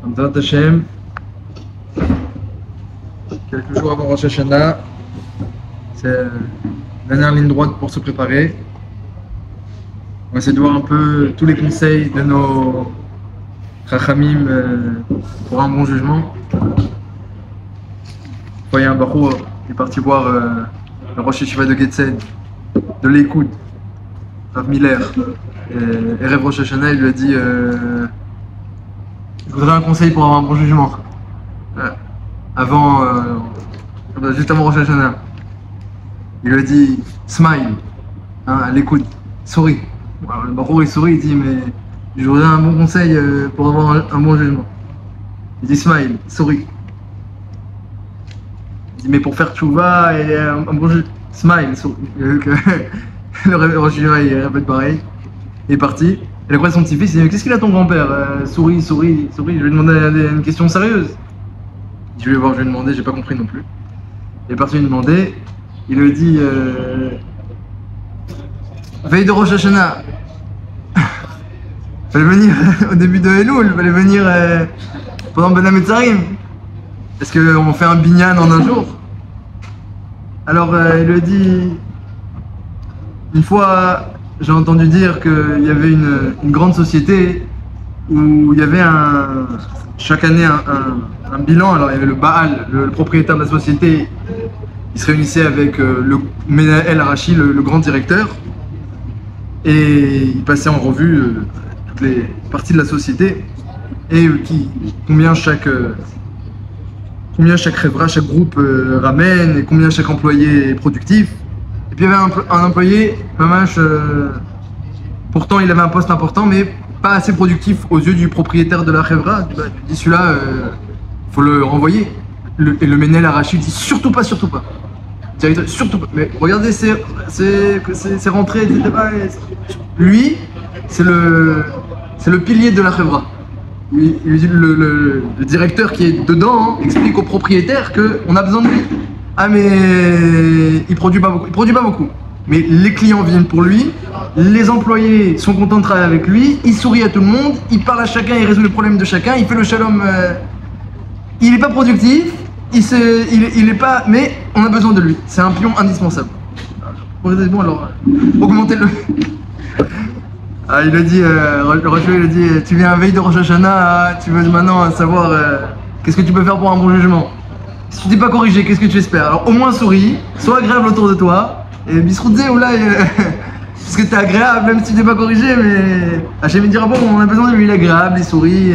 Amzat Hashem, quelques jours avant Rosh Hashanah, c'est la dernière ligne droite pour se préparer. On va essayer de voir un peu tous les conseils de nos Chachamim pour un bon jugement. Il y a un Bachour qui est parti voir le Rosh Yeshiva de Getzed, de l'Ekoud, Rav Miller. Et Erev Rosh Hashanah, il lui a dit je voudrais un conseil pour avoir un bon jugement. Juste avant Rosh Hashanah. Il lui a dit smile, à l'Ekoud, souris. Alors, le Bachour il sourit, il dit mais je voudrais un bon conseil pour avoir un bon jugement. Il dit smile, souris. Il dit mais pour faire tchouva et un bon jugement, smile, souris. Le Rosh Hashanah il répète pareil. Il est parti. Et après son petit-fils, il dit qu'est-ce qu'il a ton grand-père souris, souris, souris. Je lui ai demandé une question sérieuse. Je vais voir, je lui ai demandé, j'ai pas compris non plus. Il est parti lui demander. Il lui dit veille de Rosh Hashanah. Fallait venir au début de Elul, fallait venir pendant Ben Hametzarim. Est-ce qu'on fait un binyan en un jour? Alors il lui a dit une fois j'ai entendu dire qu'il y avait une grande société où il y avait chaque année un bilan. Alors il y avait le Baal, le propriétaire de la société, il se réunissait avec le Menael Arashi, le grand directeur, et il passait en revue toutes les parties de la société et combien chaque revra, chaque groupe ramène et combien chaque employé est productif. Et puis il y avait un employé, pourtant il avait un poste important mais pas assez productif aux yeux du propriétaire de la revra. Il dit celui-là, faut le renvoyer. Et le Menel Arashi dit surtout pas. Directeur, surtout pas. Mais regardez ses rentrées, etc. Lui, c'est le pilier de la revra. Le directeur qui est dedans explique au propriétaire qu'on a besoin de lui. Ah mais il produit pas beaucoup. Mais les clients viennent pour lui, les employés sont contents de travailler avec lui, il sourit à tout le monde, il parle à chacun, il résout les problèmes de chacun, il fait le shalom. Il n'est pas productif, il est pas, mais on a besoin de lui. C'est un pion indispensable. Bon alors, augmentez-le. Il a dit, le Rosh il a dit, tu viens à veille de Rosh Hashanah, tu veux maintenant savoir qu'est-ce que tu peux faire pour un bon jugement. Si tu t'es pas corrigé, qu'est-ce que tu espères? Alors au moins souris, sois agréable autour de toi, et bisroudze ou là, parce que t'es agréable même si tu t'es pas corrigé, mais Hachem il dira bon, on a besoin de lui, il est agréable, il sourit,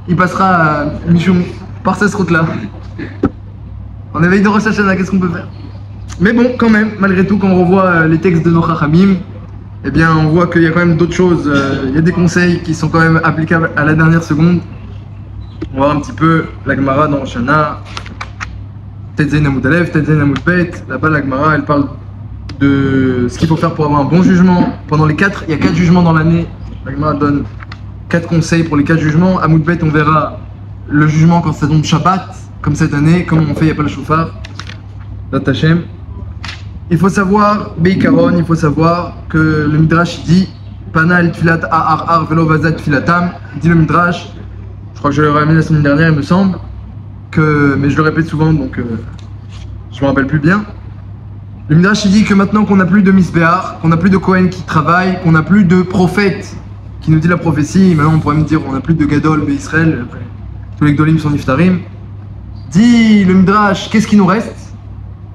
il passera Michoum par cette route là. En éveil de Rosh Hashanah, qu'est-ce qu'on peut faire? Mais bon, quand même, malgré tout, quand on revoit les textes de nos Chachamim, eh bien on voit qu'il y a quand même d'autres choses, il y a des conseils qui sont quand même applicables à la dernière seconde. On va voir un petit peu la Gemara dans Rosh Hashanah, Tetzain Amud Aleph, Tetzain Amud Bet. Là-bas, la Gemara, elle parle de ce qu'il faut faire pour avoir un bon jugement. Il y a 4 jugements dans l'année. La Gemara donne 4 conseils pour les 4 jugements. Amud Bet, on verra le jugement quand ça tombe Shabbat, comme cette année, comme on fait, il n'y a pas le shofar. Dat Hashem. Il faut savoir, Beikaron, il faut savoir que le Midrash dit Pana el tfilat ar velo vazat tfilatam. Dit le Midrash. Je crois que je l'ai ramené la semaine dernière, il me semble, mais je le répète souvent, donc je me rappelle plus bien. Le Midrash dit que maintenant qu'on n'a plus de Misbéar, qu'on n'a plus de Kohen qui travaille, qu'on n'a plus de prophète qui nous dit la prophétie, maintenant on pourrait me dire on n'a plus de Gadol Israël, tous les Gdolim sont Niftarim. Dit le Midrash, qu'est-ce qui nous reste?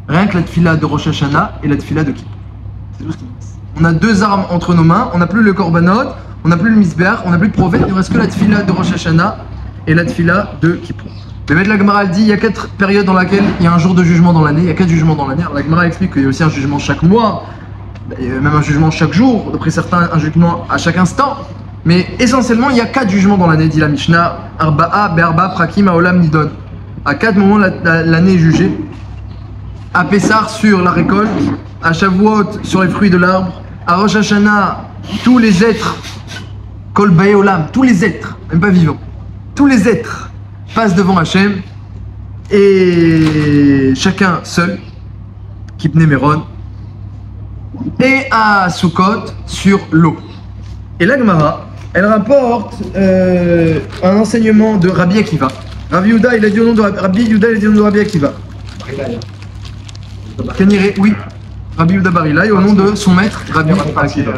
Rien que la tfila de Rosh Hashanah et la tfila de Kippour. C'est tout ce qui nous reste. On a 2 armes entre nos mains, on n'a plus le Korbanot, on n'a plus le Misbéar, on n'a plus de prophète, il ne reste que la tfila de Rosh Hashanah et la tfila de Kippour. Le maître de la Gemara dit il y a 4 périodes dans lesquelles il y a un jour de jugement dans l'année, il y a 4 jugements dans l'année. La Gemara explique qu'il y a aussi un jugement chaque mois, même un jugement chaque jour, d'après certains un jugement à chaque instant. Mais essentiellement il y a 4 jugements dans l'année, dit la Mishnah, Arba'a, Be'arba, Prakim, Haolam, Nidon. À 4 moments l'année est jugée. À Pessah sur la récolte, à Shavuot sur les fruits de l'arbre, à Rosh Hashanah tous les êtres, Kol Bae Olam, tous les êtres, même pas vivants, tous les êtres passent devant Hachem et chacun seul, Kipne Meron, et à Sukkot sur l'eau. Et la Gemara, elle rapporte un enseignement de Rabbi Akiva. Rabbi Yehuda, il a dit au nom de Rabbi Yehuda, il a dit au nom de Rabbi Akiva. Kaniré, oui. Rabbi Yehuda Bar Ilai, au nom de son maître, Rabbi Akiva.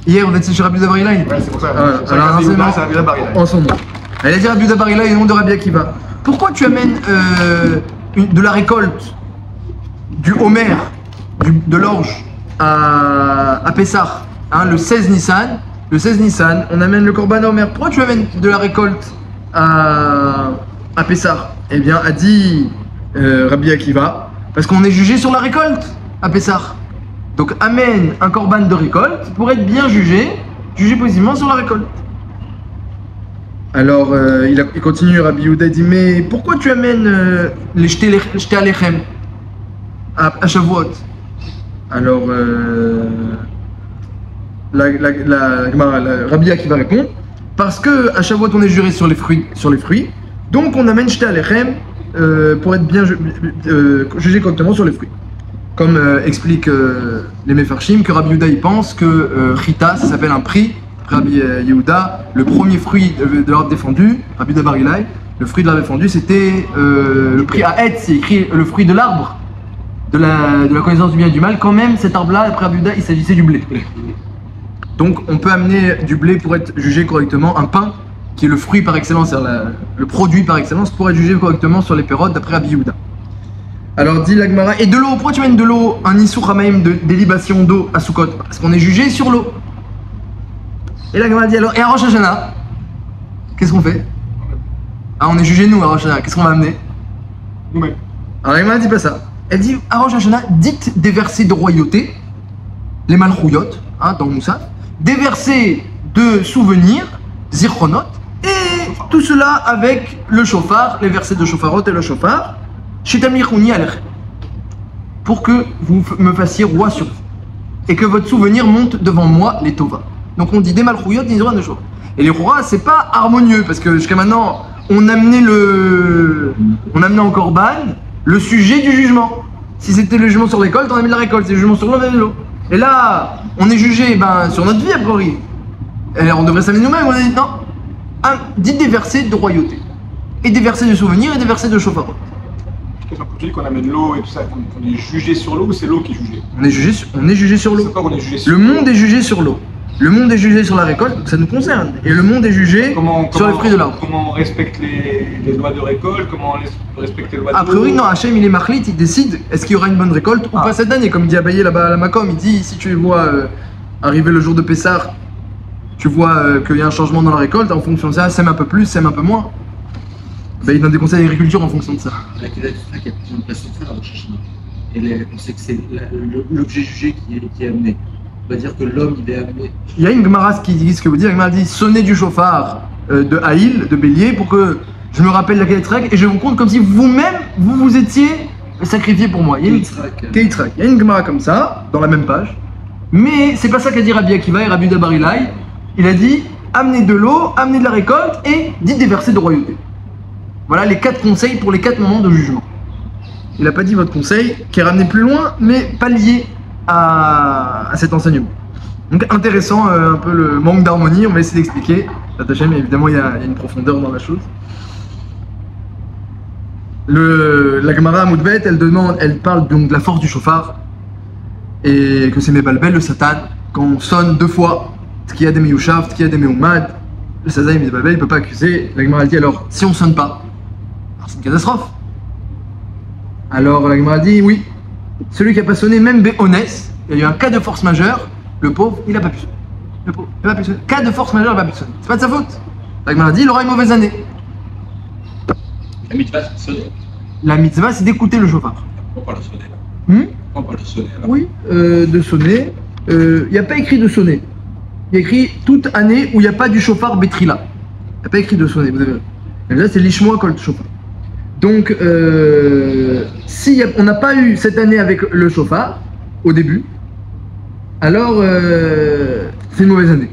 Hier, vous êtes chez Rabbi Yehuda Bar Ilai? Ouais, c'est pour ça. Alors, un enseignement c'est Rabbi Yehuda Bar Ilai. en son nom. Elle a dit Rabbi Yehuda Bar Ilai, au nom de Rabbi Akiva. Pourquoi tu amènes de la récolte du Homer, de l'orge, à Pessah, hein, le 16 Nissan, on amène le Korban Homer. Pourquoi tu amènes de la récolte à Pessah? Eh bien, a dit Rabbi Akiva, parce qu'on est jugé sur la récolte à Pessah. Donc, amène un Korban de récolte pour être bien jugé positivement sur la récolte. Alors, il continue, Rabbi Yehuda dit, mais pourquoi tu amènes les jetés alechem à Shavuot? Alors, Rabbi Akiva répond, parce que à Shavuot on est juré sur les fruits, donc on amène jetés alechem pour être bien jugé correctement sur les fruits. Comme explique les Mefarshim, que Rabbi Yehuda il pense que Chita, ça s'appelle un prix. Rabbi Yehuda, le premier fruit de l'arbre défendu, Rabbi Yehuda Bar Ilai, le fruit de l'arbre défendu, c'était le prix à Hetz, c'est écrit le fruit de l'arbre, de la connaissance du bien et du mal. Quand même, cet arbre-là, après Rabbi Yehuda, il s'agissait du blé. Donc, on peut amener du blé pour être jugé correctement, un pain, qui est le fruit par excellence, c'est-à-dire le produit par excellence, pour être jugé correctement sur les pérodes d'après Rabbi Yehuda. Alors, dit l'Agmara, et de l'eau, pourquoi tu amènes de l'eau, un Issur Hamaim d'élibation d'eau à Sukkot? Parce qu'on est jugé sur l'eau. Et la Gemara dit alors, et à Rosh Hashanah, qu'est-ce qu'on fait? Ah, on est jugé nous à Rosh Hashanah, qu'est-ce qu'on va amener? Nous-mêmes. Alors la Gemara dit pas ça. Elle dit à Rosh Hashanah, dites des versets de royauté, les Malchouyot, hein, dans Moussa, des versets de souvenirs, Zichronot, et tout cela avec le shofar, les versets de shofarot et le shofar, Shetamlichouni alechem, pour que vous me fassiez roi sur vous, et que votre souvenir monte devant moi, les Tova. Donc on dit des malchouyot, des droits de choses. Et les rois, c'est pas harmonieux, parce que jusqu'à maintenant, on amenait en Korban le sujet du jugement. Si c'était le jugement sur la récolte, on amenait la récolte. C'est le jugement sur l'eau, on amenait l'eau. Et là, on est jugé sur notre vie, a priori. Et on devrait s'amener nous-mêmes. On a dit non, dites des versets de royauté. Et des versets de souvenirs et des versets de shofar. Quand tu dis qu'on amène l'eau et tout ça, qu'on est jugé sur l'eau ou c'est l'eau qui est jugée? On est jugé sur l'eau. C'est pas qu'on est jugé sur le monde est jugé sur l'eau. Le monde est jugé sur la récolte, donc ça nous concerne. Et le monde est jugé sur les fruits de l'arbre. Comment on respecte les lois de récolte? Comment on respecte les lois de A priori, non, Hachem il est marlit, il décide est-ce qu'il y aura une bonne récolte ou pas cette année. Comme dit Abaye là-bas à la Makom, il dit si tu vois arriver le jour de Pessah, tu vois qu'il y a un changement dans la récolte, en fonction de ça, sème un peu plus, sème un peu moins. Ben, il donne des conseils d'agriculture en fonction de ça. La Kedat Yitzhak, il y a plusieurs façons de faire à Rosh Hashanah. Et on sait que c'est l'objet jugé qui est amené. On va dire que l'homme, il est amené. Il y a une Gemara qui dit ce que vous dites. La Gemara dit sonnez du chauffard de Haïl, de bélier, pour que je me rappelle la Kedat Yitzhak et je vous compte comme si vous-même, vous étiez sacrifié pour moi. Il y a une Gemara comme ça, dans la même page. Mais c'est pas ça qu'a dit Rabbi Akiva et Rabbi Yehuda Bar Ilai. Il a dit amenez de l'eau, amenez de la récolte et dites des versets de royauté. Voilà les 4 conseils pour les 4 moments de jugement. Il n'a pas dit votre conseil, qui est ramené plus loin, mais pas lié à cet enseignement. Donc intéressant, un peu le manque d'harmonie, on va essayer d'expliquer. Mais évidemment, il y a une profondeur dans la chose. La Gemara Amoudbet, elle parle donc de la force du chauffard, et que c'est Mebalbel, le Satan, quand on sonne 2 fois, Tkiya de Meyushav, Tkiya de Meumad, le Satan il ne peut pas accuser. La Gemara dit alors, si on sonne pas, c'est une catastrophe. Alors la Gemara dit oui, celui qui a pas sonné, même Béonès, il y a eu un cas de force majeure, le pauvre, il n'a pas pu sonner. Le pauvre, il n'a pas pu sonner. Cas de force majeure, il n'a pas pu sonner. C'est pas de sa faute. La Gemara dit il aura une mauvaise année. La mitzvah, c'est de sonner. La mitzvah, c'est d'écouter le chauffard. Pourquoi pas le sonner là? Pourquoi pas le sonner là? Oui, de sonner. Il n'y a pas écrit de sonner. Il y a écrit toute année où il n'y a pas du chauffard Betrila. Il n'y a pas écrit de sonner, vous avez vu. Là, c'est l'Ishmoa Kol Chauffard. Donc, si on n'a pas eu cette année avec le chauffard, au début, alors c'est une mauvaise année.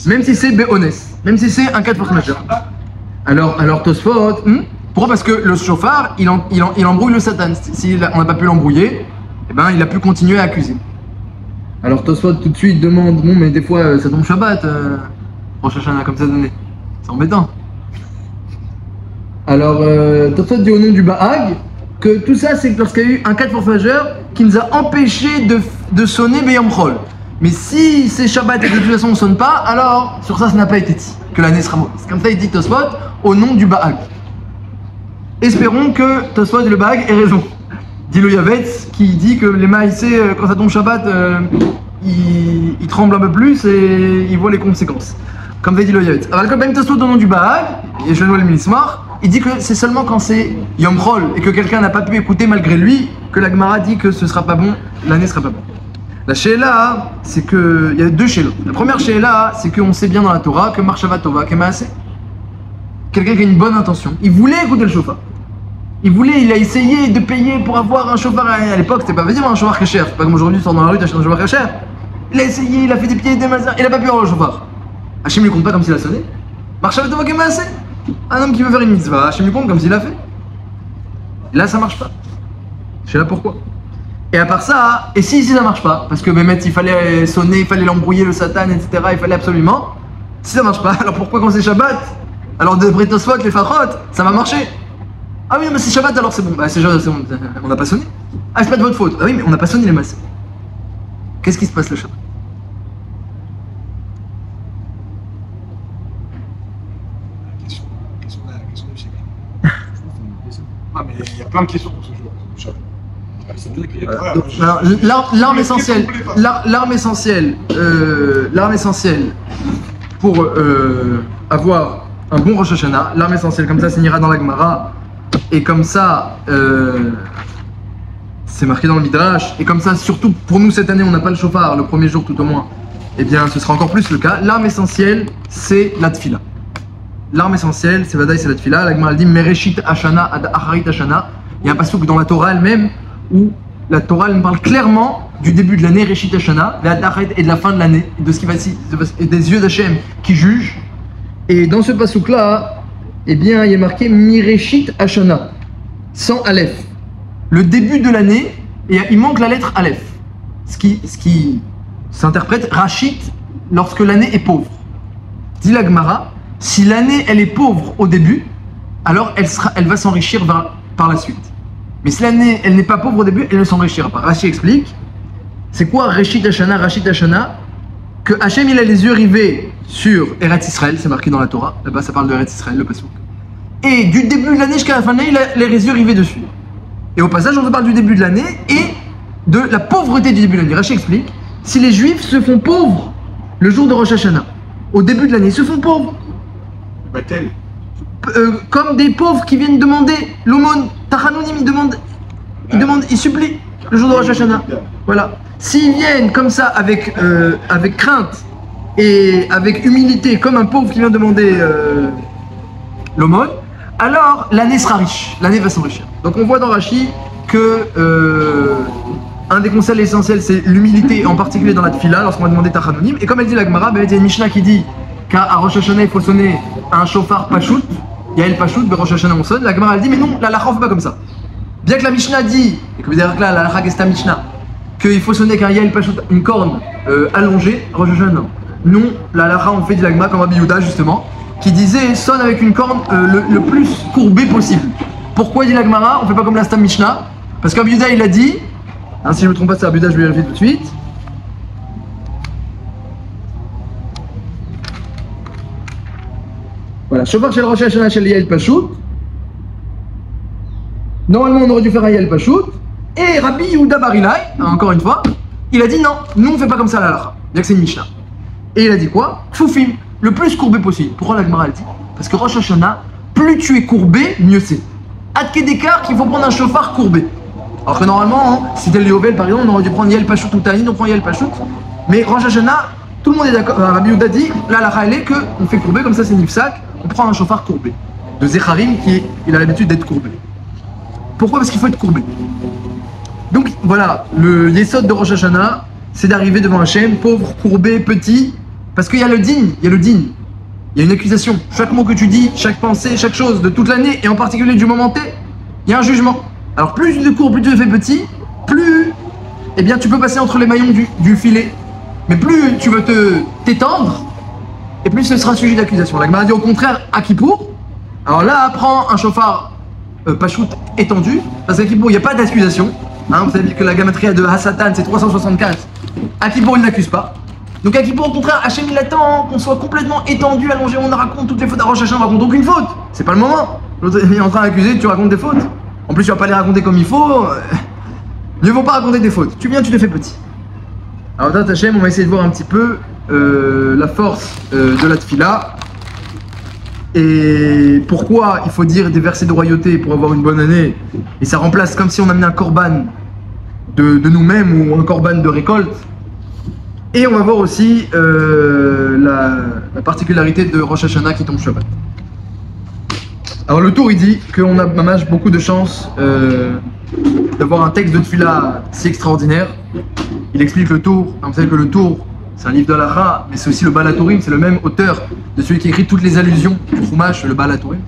Même si c'est Béonès, même si c'est un cas de force majeure. Alors Tosfot, pourquoi? Parce que le chauffard, il embrouille le Satan. Si on n'a pas pu l'embrouiller, eh ben, il a pu continuer à accuser. Alors Tosfot tout de suite demande, bon mais des fois ça tombe Shabbat, Rosh Hashanah comme ça donné. C'est embêtant. Alors Tosfot dit au nom du Bahag que tout ça c'est lorsqu'il y a eu un cas de force majeure qui nous a empêché de sonner Beyom Chol. Mais si c'est Shabbat et que de toute façon on sonne pas, alors sur ça n'a pas été dit, que l'année sera mauvaise. Comme ça il dit Tosfot au nom du Bahag. Espérons que Tosfot et le Bahag aient raison. Dit le Yavetz qui dit que les maïsés, quand ça tombe Shabbat, ils tremblent un peu plus et ils voient les conséquences. Comme ça dit le Yavetz. Alors, quand même Tosfot au nom du Bahag, et je vais le Milismar, il dit que c'est seulement quand c'est Yom Chol et que quelqu'un n'a pas pu écouter malgré lui que la Gemara dit que ce sera pas bon, l'année sera pas bonne. La Sheila, c'est que. Il y a deux Sheila. La première Sheila, c'est qu'on sait bien dans la Torah que Marshava Tova, Kemaase. Quelqu'un qui a une bonne intention. Il voulait écouter le chauffard. Il a essayé de payer pour avoir un chauffard. À l'époque, c'était pas facile un chauffard très cher. C'est pas comme aujourd'hui, tu sors dans la rue, tu achètes un chauffard très cher. Il a essayé, il a fait des pieds et des mazins, il a pas pu avoir le chauffard. Hachem lui compte pas comme s'il a sonné. Marshava Tova, Kemaase. Un homme qui veut faire une mitzvah, Hachem lui compte comme s'il a fait. Et là, ça marche pas. Je sais là pourquoi. Et à part ça, et si ça marche pas, parce que Mehmet il fallait sonner, il fallait l'embrouiller le Satan, etc., il fallait absolument, si ça marche pas, alors pourquoi quand c'est Shabbat, alors d'après Tosfot, les Fachot, ça va marcher? Ah oui, mais c'est Shabbat alors c'est bon, bah c'est Shabbat, c'est bon, on n'a pas sonné. Ah c'est pas de votre faute, ah oui mais on n'a pas sonné les masses. Qu'est-ce qui se passe le Shabbat? Question de Sheila. Ah mais il y a plein de questions pour ce jour. L'arme essentielle, l'arme essentielle pour avoir un bon Rosh Hashanah, l'arme essentielle, comme ça, ira dans la Gemara, et comme ça, c'est marqué dans le Midrash, et comme ça, surtout pour nous cette année, on n'a pas le chauffard, le premier jour tout au moins, eh bien, ce sera encore plus le cas. L'arme essentielle, c'est la tfila. L'arme essentielle, c'est Vadaï, c'est la tfila. La Gemara dit Mereshit Hashana ad Acharit Hashana. Il y a un passouk dans la Torah elle-même où la Torah elle me parle clairement du début de l'année, Reshit Hashana, et de la fin de l'année, de ce qui va et des yeux d'Hachem qui jugent. Et dans ce passouk-là, eh bien, il est marqué Mireshit Hashana, sans Aleph. Le début de l'année, et il manque la lettre Aleph. Ce qui s'interprète Rashit lorsque l'année est pauvre. Dit la Gemara, si l'année elle est pauvre au début, alors elle va s'enrichir par la suite. Mais si l'année, elle n'est pas pauvre au début, elle ne s'enrichira pas. Rashi explique, c'est quoi Reshit Hashana, que Hachem il a les yeux rivés sur Eretz Israël, c'est marqué dans la Torah, là-bas ça parle de Eretz Israël, le passouk. Et du début de l'année jusqu'à la fin de l'année, il a les yeux rivés dessus. Et au passage, on te parle du début de l'année et de la pauvreté du début de l'année. Rashi explique, si les Juifs se font pauvres le jour de Rosh Hashanah, au début de l'année, ils se font pauvres. Batel. Comme des pauvres qui viennent demander l'aumône. Tachanounim, ils supplient le jour de Rosh Hashanah. Voilà. S'ils viennent comme ça avec crainte et avec humilité, comme un pauvre qui vient demander l'aumône, alors l'année sera riche, l'année va s'enrichir. Donc on voit dans Rashi que un des conseils essentiels c'est l'humilité, en particulier dans la tfila, lorsqu'on va demander Tachanounim. Et comme elle dit la Gemara, il y a une Mishnah qui dit qu'à Rosh Hashanah il faut sonner un chauffard pachout. Il y a le pachout, mais Rosh Hashanah on sonne. La Gemara elle dit mais non, la halakha on fait pas comme ça. Bien que la Mishnah dit, et que vous dire que là la halakha est Mishnah, qu'il faut sonner qu'un yael pachout, une corne allongée, Rosh Hashanah. Non, la halakha on fait dit la Gemara comme Rabbi Yehuda justement, qui disait sonne avec une corne le plus courbée possible. Pourquoi dit la Gemara on fait pas comme la Stam Mishnah? Parce qu'Rabbi Yehuda il a dit, hein, si je me trompe pas c'est Rabbi Yehuda, je vais vérifier tout de suite. Voilà, Shofar shel Rosh Hashanah shel Yael Pachout. Normalement, on aurait dû faire un Yael Pachout. Et Rabbi Yehuda Bar Ilai, encore une fois, il a dit non, nous on fait pas comme ça la halakha. Bien que c'est une Mishnah. Et il a dit quoi? Foufim, le plus courbé possible. Pourquoi la Gemara elle dit? Parce que Rosh Hashanah, plus tu es courbé, mieux c'est. Adke d'écart qu'il faut prendre un chauffard courbé. Alors que normalement, hein, si c'était le Yovel par exemple, on aurait dû prendre Yael Pachout ou Tanin, on prend Yael Pachout. Mais Rosh Hashanah, tout le monde est d'accord. Rabbi Yehuda dit, la halakha elle est qu'on fait courber, comme ça c'est nifsak. On prend un chauffard courbé, de Zecharim il a l'habitude d'être courbé. Pourquoi? Parce qu'il faut être courbé. Donc voilà, le yesod de Rosh Hashanah, c'est d'arriver devant Hachem, pauvre, courbé, petit, parce qu'il y a le digne, il y a une accusation. Chaque mot que tu dis, chaque pensée, chaque chose de toute l'année, et en particulier du moment T, il y a un jugement. Alors plus tu te courbes, plus tu te fais petit, plus eh bien tu peux passer entre les maillons du filet. Mais plus tu veux t'étendre, et plus ce sera sujet d'accusation. La Gemara dit au contraire, à Kippour, alors là, prends un chauffard pachout étendu, parce qu'à Kippour, il n'y a pas d'accusation. Hein, vous savez que la gamatria de Hassatan, c'est 364. À Kippour, il n'accuse pas. Donc à Kippour, au contraire, Hachem, il attend qu'on soit complètement étendu, allongé, on raconte toutes les fautes. À Rosh Hashanah, on raconte aucune faute. C'est pas le moment. L'autre est en train d'accuser, tu racontes des fautes. En plus, tu vas pas les raconter comme il faut. Ne vont pas raconter des fautes. Tu viens, tu te fais petit. Alors, Tat Hachem, on va essayer de voir un petit peu la force de la tfila et pourquoi il faut dire des versets de royauté pour avoir une bonne année. Et ça remplace comme si on amenait un korban de nous-mêmes ou un korban de récolte. Et on va voir aussi la particularité de Rosh Hashanah qui tombe Shabbat. Alors le tour il dit qu'on a mamash beaucoup de chance d'avoir un texte de tfila si extraordinaire. Il explique le tour. Vous savez que le tour c'est un livre de l'Alacha, mais c'est aussi le Baal HaTurim, c'est le même auteur de celui qui écrit toutes les allusions du Chumash, le Baal HaTurim.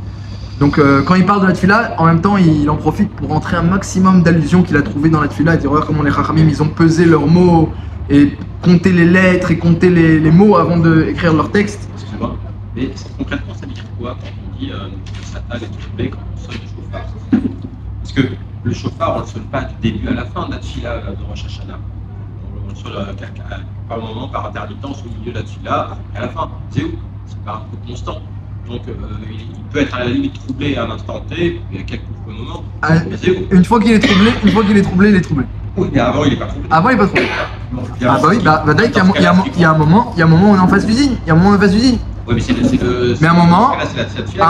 Donc quand il parle de la tfila, en même temps il en profite pour rentrer un maximum d'allusions qu'il a trouvées dans la tfila et dire regarde comment les Chachamim ils ont pesé leurs mots et compté les lettres et compté les mots avant d'écrire leur texte. Excuse-moi, mais concrètement ça veut dire quoi quand on dit que Satan est troublé quand on sonne le chauffard? Parce que le chauffard on ne le sonne pas du début à la fin de la tfila de Rosh Hashanah. On le sonne par moment, par intermittence au milieu de la tfila, à la fin. C'est où? C'est pas un peu constant. Donc il peut être à la limite troublé à un instant T, il y a quelques moments. Mais c'est où? Une fois qu'il est troublé, il est troublé. Oui, mais avant il est pas troublé. Avant il est pas troublé. Ah bah oui, il y a un moment où on est en phase d'usine. Il y a un moment où on est en phase d'usine. Oui, mais c'est le. Mais à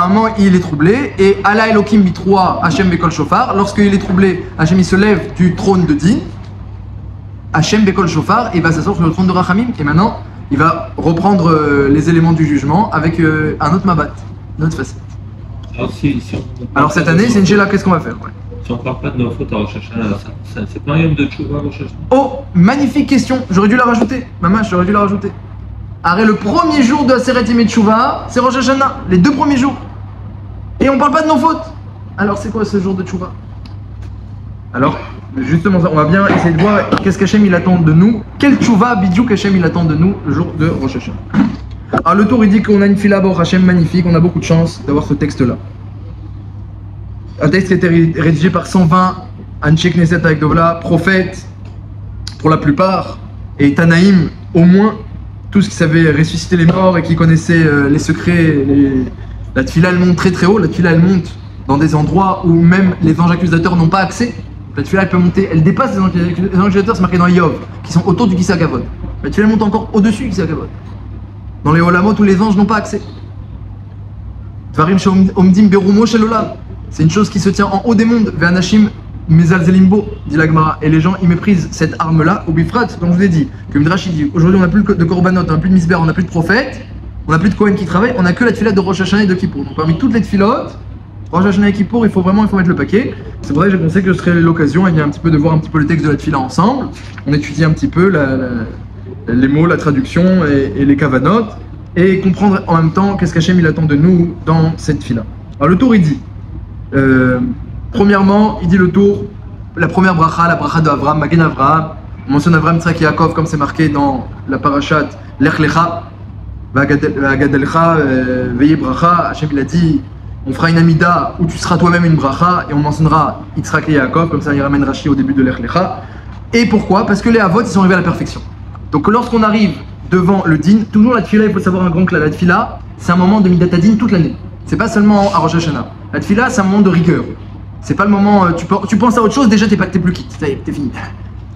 un moment, il est troublé et Allah Elohim Mitroa Hachem Bekol Shofar. Lorsqu'il est troublé, Hachem il se lève du trône de Din. Hachem Bekol Shofar et va s'asseoir sur le trône de Rachamim. Et maintenant, il va reprendre les éléments du jugement avec un autre Mabat, une autre facette. Alors cette année, c'est une Sheila, qu'est-ce qu'on va faire? Si on ne parle pas de nos fautes à Rosh Hashanah, c'est pas un yom de tchouva Rosh Hashanah? Oh, magnifique question, j'aurais dû la rajouter. Maman, j'aurais dû la rajouter. Arrête, le premier jour de Aseret Yemei Tchouva, c'est Rosh Hashanah, les 2 premiers jours. Et on parle pas de nos fautes. Alors c'est quoi ce jour de Tchouva? Alors, justement, on va bien essayer de voir qu'est-ce qu'Hachem il attend de nous. Quel Tchouva bidou qu'Hachem il attend de nous le jour de Rosh Hashanah. Alors le tour il dit qu'on a une fila Baruch Hachem magnifique, on a beaucoup de chance d'avoir ce texte-là. Un texte qui a été rédigé par 120 Anshe Knesset avec Dovla, prophètes pour la plupart, et Tanaïm au moins, tous qui savaient ressusciter les morts et qui connaissaient les secrets. La tfila elle monte très très haut, la tfila elle monte dans des endroits où même les anges accusateurs n'ont pas accès. La tfila elle peut monter, elle dépasse les anges accusateurs, c'est marqué dans Yov, qui sont autour du Kisagavod. La tfila elle monte encore au-dessus du Kisagavod. Dans les Olamot où les anges n'ont pas accès. Dvarim Omdim Berumo Shelola. C'est une chose qui se tient en haut des mondes. Ve'anashim Mezal Zelimbo, dit la Gemara. Et les gens, ils méprisent cette arme-là, au Bifrat, comme je vous ai dit. Que Midrash, il dit, aujourd'hui, on n'a plus de Korbanot, on n'a plus de Misber, on n'a plus de prophètes, on n'a plus de Kohen qui travaille, on n'a que la tfila de Rosh Hashanah et de Kippour. Donc parmi toutes les tfilotes, Rosh Hashanah et Kippour, il faut mettre le paquet. C'est pour ça que j'ai pensé que ce serait l'occasion un petit peu de voir un petit peu le texte de la tfila ensemble. On étudie un petit peu les mots, la traduction et les kavanot, et comprendre en même temps qu'est-ce qu'Hachem il attend de nous dans cette tfila. Alors le tour, il dit, premièrement, il dit le tour, la première bracha, la bracha d'Avraham, Magen Avraham. On mentionne Avraham, Yitzhak et Yaakov comme c'est marqué dans la parashat Lech Lecha, Vagadelcha, Veye bracha. Hachem il a dit, on fera une amida où tu seras toi-même une bracha et on mentionnera Yitzhak et Yaakov, comme ça il ramène Rashi au début de Lech Lecha. Et pourquoi? Parce que les Avot ils sont arrivés à la perfection. Donc lorsqu'on arrive devant le din, toujours la tfila, il faut savoir un grand que la tfila, c'est un moment de Midat Hadin toute l'année. C'est pas seulement à Rosh Hashanah. La tfila, c'est un moment de rigueur. C'est pas le moment, tu penses à autre chose, déjà t'es plus quitte, ça y est, t'es fini.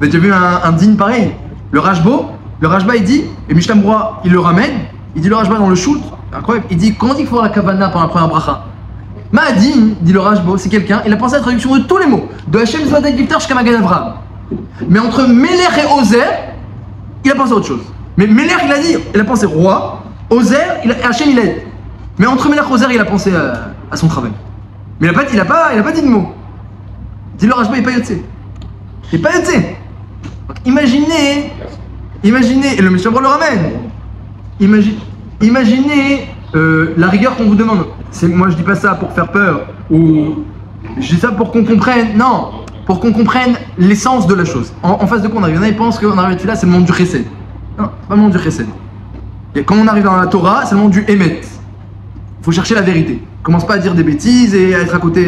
Mais tu as vu un din pareil, le Rashba il dit, et Mishtamroa il le ramène, il dit le Rashba dans le shoot, incroyable, il dit, quand on dit qu'il faut la kavana pendant la première bracha, Ma'adin, dit le Rashba, c'est quelqu'un, il a pensé à la traduction de tous les mots, de Hachem Zvadak Giftar jusqu'à Magen Avraham. Mais entre Melech et Ozer, il a pensé à autre chose. Mais Melech il a pensé roi, Ozer, Hachem il aide. Mais entre Melech et Ozer, il a pensé à son travail. Mais il a pas dit de mots. Dit le Rashba, il n'est pas yotzé. Il n'est pas yotzé. Imaginez, et le Mishnah le ramène. Imaginez la rigueur qu'on vous demande. Moi je dis pas ça pour faire peur, ou je dis ça pour qu'on comprenne. Non, pour qu'on comprenne l'essence de la chose. En face de quoi on arrive? Il y en a qui pensent qu'on arrive à la Tfila, c'est le monde du Chesed. Non, c'est pas le monde du Chesed. Et quand on arrive dans la Torah, c'est le monde du Emet. Il faut chercher la vérité. Commence pas à dire des bêtises et à être à côté,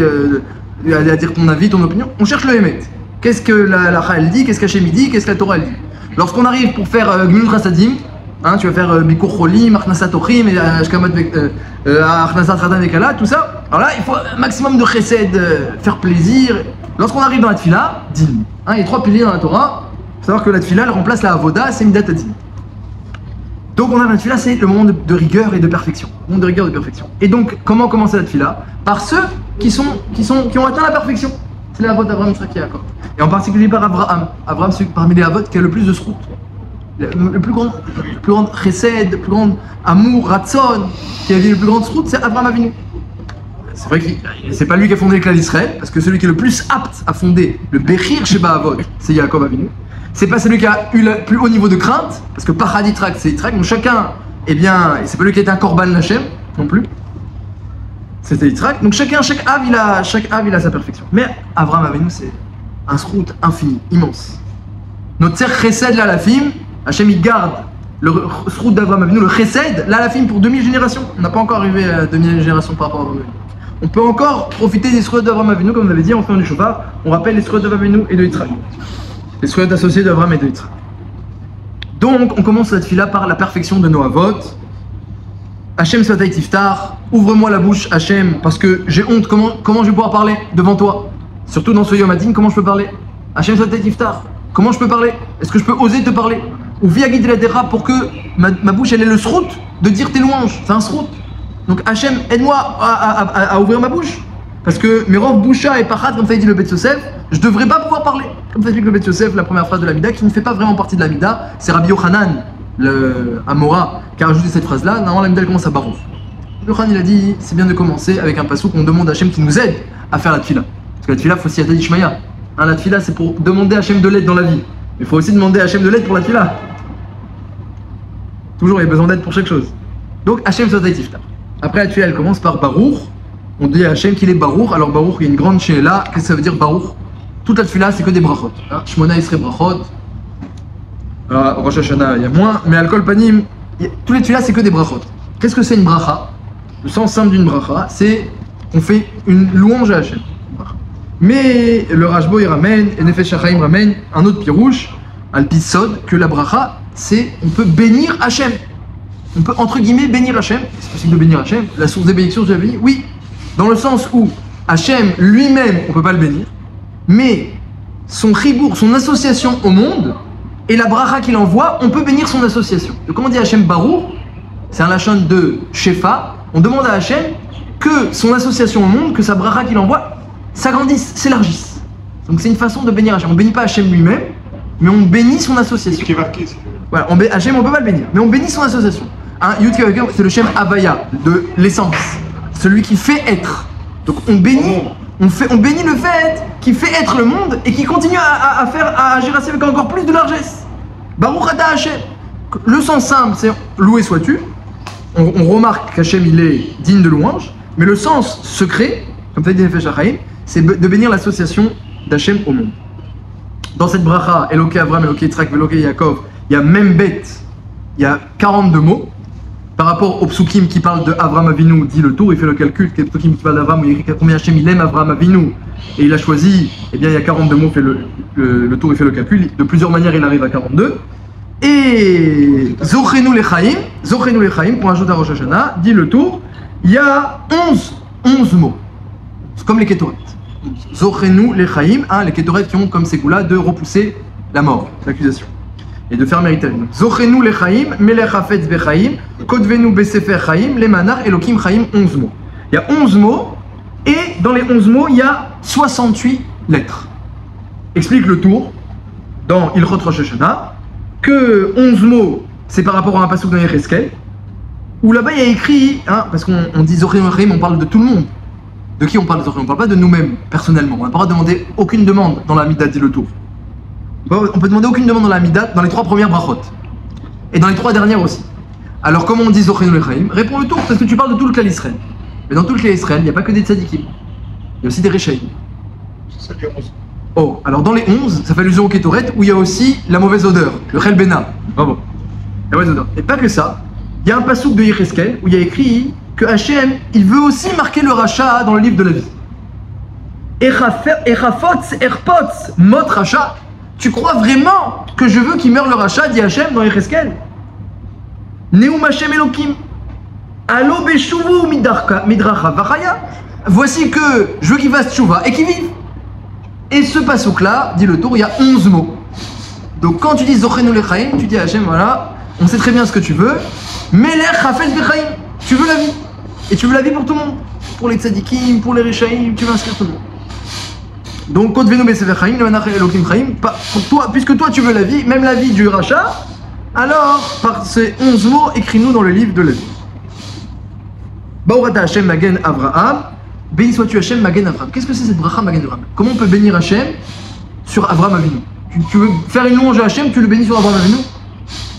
à dire ton avis, ton opinion. On cherche le Emet. Qu'est-ce que la elle dit? Qu'est-ce qu'Hachem dit? Qu'est-ce que la Torah elle dit? Lorsqu'on arrive pour faire Gmilut Rasadim, tu vas faire Bikur Cholim, Achnasat Ochim, Achnasat Radan Vekala, tout ça. Alors là, il faut un maximum de chesed, faire plaisir. Lorsqu'on arrive dans la Tfila, din. Il y a 3 piliers dans la Torah. Il faut savoir que la Tfila, elle remplace la Avoda, c'est Midat Adin. Donc on arrive dans la Tfila, c'est le moment de rigueur et de perfection. Le moment de rigueur et de perfection. Et donc, comment commencer la Tfila? Par ceux qui ont atteint la perfection. C'est la Avoda d'Abraham, Yitzhak, Yaakov. Et en particulier par Abraham. Abraham, c'est parmi les Avot qui a le plus de srout. Le plus grand chesed, le plus grand amour, ratzon, qui a dit le plus grand srout, c'est Abraham Avinu. C'est vrai que c'est pas lui qui a fondé le clan d'Israël, parce que celui qui est le plus apte à fonder le Bechir Sheba Avot, c'est Yaakov Avinu. C'est pas celui qui a eu le plus haut niveau de crainte, parce que Pachad Yitrak, c'est Yitrak, donc chacun, eh bien, c'est pas lui qui a été un Korban Lachem, non plus. C'était Yitrak, donc chaque ave il a sa perfection. Mais Abraham Avinu, c'est un srout infini, immense. Notre Tzer Chesed Lalafim, Hachem il garde le srout d'Abraham Avinu, le Chesed Lalafim pour 2000 générations. On n'a pas encore arrivé à 2000 générations par rapport à Abraham Avinu. On peut encore profiter des srout d'Abraham Avinu, comme on avait dit en fin du Shofar. On rappelle les srout d'Abraham Avinu et de Yitzhak. Les srout associés d'Abraham et de Yitzhak. Donc on commence la tefila par la perfection de nos avot. Hachem Svatay Tiftar, ouvre-moi la bouche Hachem, parce que j'ai honte, comment je vais pouvoir parler devant toi? Surtout dans ce Yom Hadin, comment je peux parler? Hachem Svatay Tiftar, comment je peux parler? Est-ce que je peux oser te parler? Ou via guider la terra pour que ma bouche elle ait le srout de dire tes louanges, c'est un srout. Donc Hachem, aide-moi à ouvrir ma bouche. Parce que Merov Boucha et Pachat, comme ça dit le Bet Yosef, je devrais pas pouvoir parler. Comme ça explique le Bet Yosef, la première phrase de l'Amida, qui ne fait pas vraiment partie de l'Amida, c'est Rabbi Yochanan, le Amora, qui a rajouté cette phrase-là. Normalement, l'Amida commence à Baruch. Yochanan, il a dit, c'est bien de commencer avec un passouk qu'on demande à Hachem qui nous aide à faire la tefila. Parce que la tefila, il faut s'y attendre Ishmaïa. La tefila, c'est pour demander à Hachem de l'aide dans la vie. Mais il faut aussi demander à Hachem de l'aide pour la tefila. Toujours, il y a besoin d'aide pour chaque chose. Donc, Hachem Svatay Tiftar. Après, la tefila, elle commence par Baruch. On dit à Hachem qu'il est Baruch. Alors, Baruch, il y a une grande she'ela. Qu'est-ce que ça veut dire Baruch? Toute la tefila, c'est que des brachot. Shmona Yisrei brachot. Rosh Hashanah, il y a moins. Mais Al Kol Panim, tous les tefila, c'est que des brachot. Qu'est-ce que c'est une bracha? Le sens simple d'une bracha, c'est qu'on fait une louange à Hachem. Mais le Rashbo, il ramène, et Nefesh HaChaim ramène un autre pirouche, Al-Pisod, que la bracha, c'est on peut bénir Hachem. On peut, entre guillemets, bénir Hachem. C'est possible de bénir Hachem. La source des bénédictions, je l'avais dit, oui. Dans le sens où Hachem lui-même, on ne peut pas le bénir, mais son chibour, son association au monde, et la bracha qu'il envoie, on peut bénir son association. Donc, comment dit Hachem Baruch? C'est un lachon de Shefa. On demande à Hachem que son association au monde, que sa bracha qu'il envoie, s'agrandisse, s'élargisse. Donc c'est une façon de bénir Hachem. On ne bénit pas Hachem lui-même, mais on bénit son association. Qui est marqué, voilà, Hachem, on ne peut pas le bénir, mais on bénit son association. Yud Kevavke, c'est le Shem Havaya, de l'essence, celui qui fait être. Donc on bénit le fait qui fait être le monde et qui continue à agir ainsi avec encore plus de largesse. Baruch Ata Hachem. Le sens simple, c'est loué sois-tu. On remarque qu'Hachem il est digne de louange, mais le sens secret, comme ça dit Nefesh HaChaim, c'est de bénir l'association d'Hachem au monde. Dans cette bracha, Eloké Avram, Eloké Yitzhak, Eloké Yaakov, il y a même bête, il y a 42 mots. Par rapport au psukim qui parle de Avram Avinu, dit le tour, il fait le calcul, le psukim qui parle d'Avram, où il écrit combien Hachem il aime Avram Avinu, et il a choisi, eh bien il y a 42 mots, fait le tour, il fait le calcul, de plusieurs manières il arrive à 42. Et Zochenu Lechaim, pour ajouter à Rosh Hashanah, dit le tour, il y a 11 mots. C'est comme les Ketoret. Zochenu Lechaim, les Ketoret qui ont comme ces goûts-là de repousser la mort, l'accusation, et de faire mériter. Zochenu Lechaim, Melech Hafetz Bechaim, Kodvenu Besefer Chaim, Lemanar Elokim Chaim, 11 mots. Il y a 11 mots, et dans les 11 mots, il y a 68 lettres. Explique le tour, dans Ilchot Rosh Hashanah, que 11 mots, c'est par rapport à un passouk dans Yecheskel, où là-bas il y a écrit, parce qu'on dit Zochenu Lechaim, on parle de tout le monde. De qui on parle de Zochenu? On ne parle pas de nous-mêmes, personnellement. On n'a pas le droit de demander aucune demande dans la Midat, dit le tour. On peut demander aucune demande dans la Midat, dans les 3 premières brachot. Et dans les 3 dernières aussi. Alors comment on dit Zochenu Lechaim? Réponds le tour, parce que tu parles de tout le Klal Israël. Mais dans tout le Klal Israël, il n'y a pas que des tzadikim. Il y a aussi des Rechaïm. C'est ça les 11. Oh, alors dans les 11, ça fait allusion au Kétoret, où il y a aussi la mauvaise odeur, le Chelbena. Bravo. La mauvaise odeur. Et pas que ça, il y a un passouk de Yecheskel où il y a écrit que Hachem, il veut aussi marquer le rachat dans le livre de la vie. Echafotz, erpotz, mot rachat. Tu crois vraiment que je veux qu'il meure le rachat, dit Hachem dans Yecheskel? Neum Hachem Elokim. Allo beshuvu midracha vachaya. Voici que je veux qu'il fasse tchouva et qu'il vive. Et ce passouk-là, dit le tour, il y a 11 mots. Donc quand tu dis Zochenu lechaim, tu dis à Hachem, voilà, on sait très bien ce que tu veux. Melech hafez bechaim, tu veux la vie. Et tu veux la vie pour tout le monde. Pour les tzadikim, pour les rechaim, tu veux inscrire tout le monde. Donc, Kodvenu besefer chaim, lemanach elokim chaim, pour toi, puisque toi tu veux la vie, même la vie du rachat, alors par ces 11 mots, écris-nous dans le livre de la vie. Baorata Hachem Magen Avraham. Béni sois-tu Hachem Magen Avraham. Qu'est-ce que c'est cette bracha Magen Avraham? Comment on peut bénir Hachem sur Avraham Avinu? Tu veux faire une louange à Hachem, tu le bénis sur Avraham Avinu?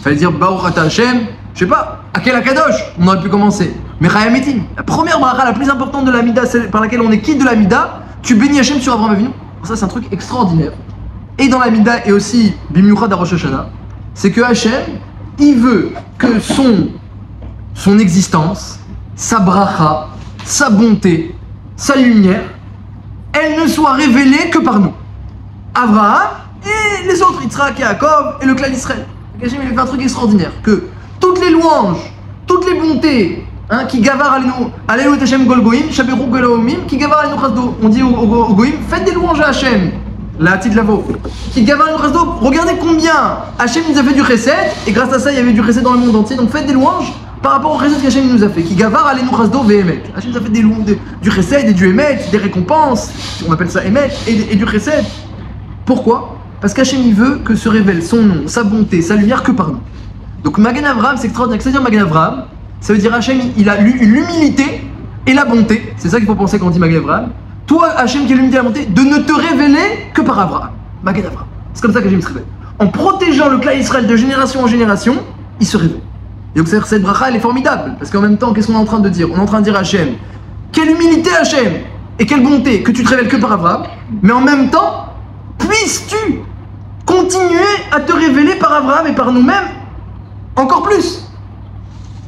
Fallait dire Baorata Hachem, je sais pas, à quel Akadosh on aurait pu commencer. Mais Chayamitim, la première bracha la plus importante de la Mida, celle par laquelle on est quitte de la Mida, tu bénis Hachem sur Avraham Avinu. Ça c'est un truc extraordinaire. Et dans la Mida et aussi Bimiuchad à Rosh Hashanah, c'est que Hachem, il veut que son existence, sa bracha, sa bonté, sa lumière, elle ne soit révélée que par nous. Avraham et les autres, Yitzhak et Yaakov et le clan d'Israël. Hachem il fait un truc extraordinaire, que toutes les louanges, toutes les bontés, qui gavar alenu, alelu et Hachem golgoim, shaberu golomim, qui gavar alenu chasdo. On dit au goïm, faites des louanges à Hachem. La petite lavo. Qui gavar alenu chasdo. Regardez combien Hachem nous a fait du chesed, et grâce à ça il y avait du chesed dans le monde entier. Donc faites des louanges par rapport au chesed qu'Hachem nous a fait. Qui gavar alenu chasdo ve'emet. Hachem nous a fait des louanges, du chesed et du emet, des récompenses. On appelle ça emet et du chesed. Pourquoi? Parce qu'Hachem il veut que se révèle son nom, sa bonté, sa lumière que par nous. Donc Magen Avraham, c'est extraordinaire. C'est-à-dire Magen Avraham, ça veut dire Hachem, il a l'humilité et la bonté. C'est ça qu'il faut penser quand on dit Magen Avraham. Toi, Hachem, qui a l'humilité et la bonté, de ne te révéler que par Avraham. Magen Avraham. C'est comme ça qu'Hachem se révèle. En protégeant le clan Israël de génération en génération, il se révèle. Et donc cette bracha, elle est formidable. Parce qu'en même temps, qu'est-ce qu'on est en train de dire? On est en train de dire à Hachem, quelle humilité Hachem et quelle bonté que tu te révèles que par Avraham. Mais en même temps, puisses-tu continuer à te révéler par Avraham et par nous-mêmes encore plus,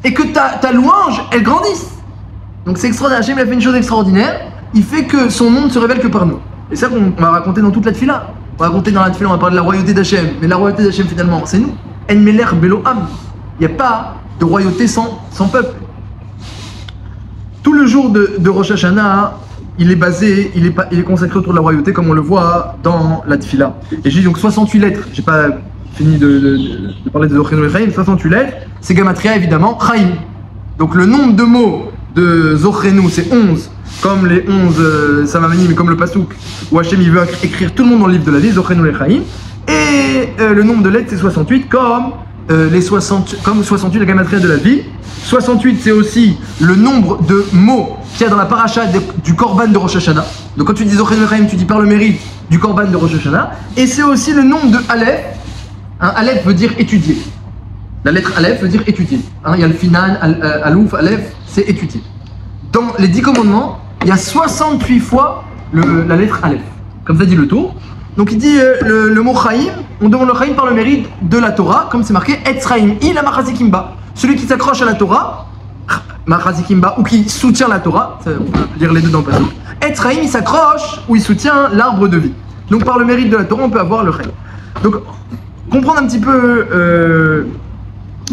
et que ta louange, elle grandisse. Donc c'est extraordinaire. Hachem il a fait une chose extraordinaire, il fait que son nom ne se révèle que par nous. Et ça qu'on va raconter dans toute la tefila. On va raconter dans la tefila, on va parler de la royauté d'Hachem. Mais la royauté d'Hachem finalement, c'est nous. En meler belo am. Il n'y a pas de royauté sans peuple. Tout le jour de Rosh Hashanah, il est consacré autour de la royauté, comme on le voit dans la tefila. Et j'ai donc 68 lettres. J'ai pas fini de parler de Zochenu lechaim, 68 lettres, c'est Gamatria évidemment, Chaim. Donc le nombre de mots de Zochenu c'est 11, comme les 11 Samamanim, comme le Passouk, où Hachem il veut écrire tout le monde dans le livre de la vie, Zochenu lechaim. Et le nombre de lettres c'est 68, comme 68 la Gamatria de la vie. 68 c'est aussi le nombre de mots qu'il y a dans la paracha du Korban de Rosh Hashanah. Donc quand tu dis Zochenu lechaim, tu dis par le mérite du Korban de Rosh Hashanah. Et c'est aussi le nombre de Aleph. Aleph veut dire étudier. La lettre Aleph veut dire étudier. Il y a le Finan, Alouf, Aleph, c'est étudier. Dans les 10 commandements, il y a 68 fois la lettre Aleph. Comme ça dit le tour. Donc il dit le mot Chaim, on demande le Chaim par le mérite de la Torah, comme c'est marqué Etz Chaim, il a Machazikimba. Celui qui s'accroche à la Torah, Machazikimba, ou qui soutient la Torah, on peut dire les deux dans le passage. Etz Chaim, il s'accroche ou il soutient l'arbre de vie. Donc par le mérite de la Torah, on peut avoir le Chaim. Donc comprendre un petit peu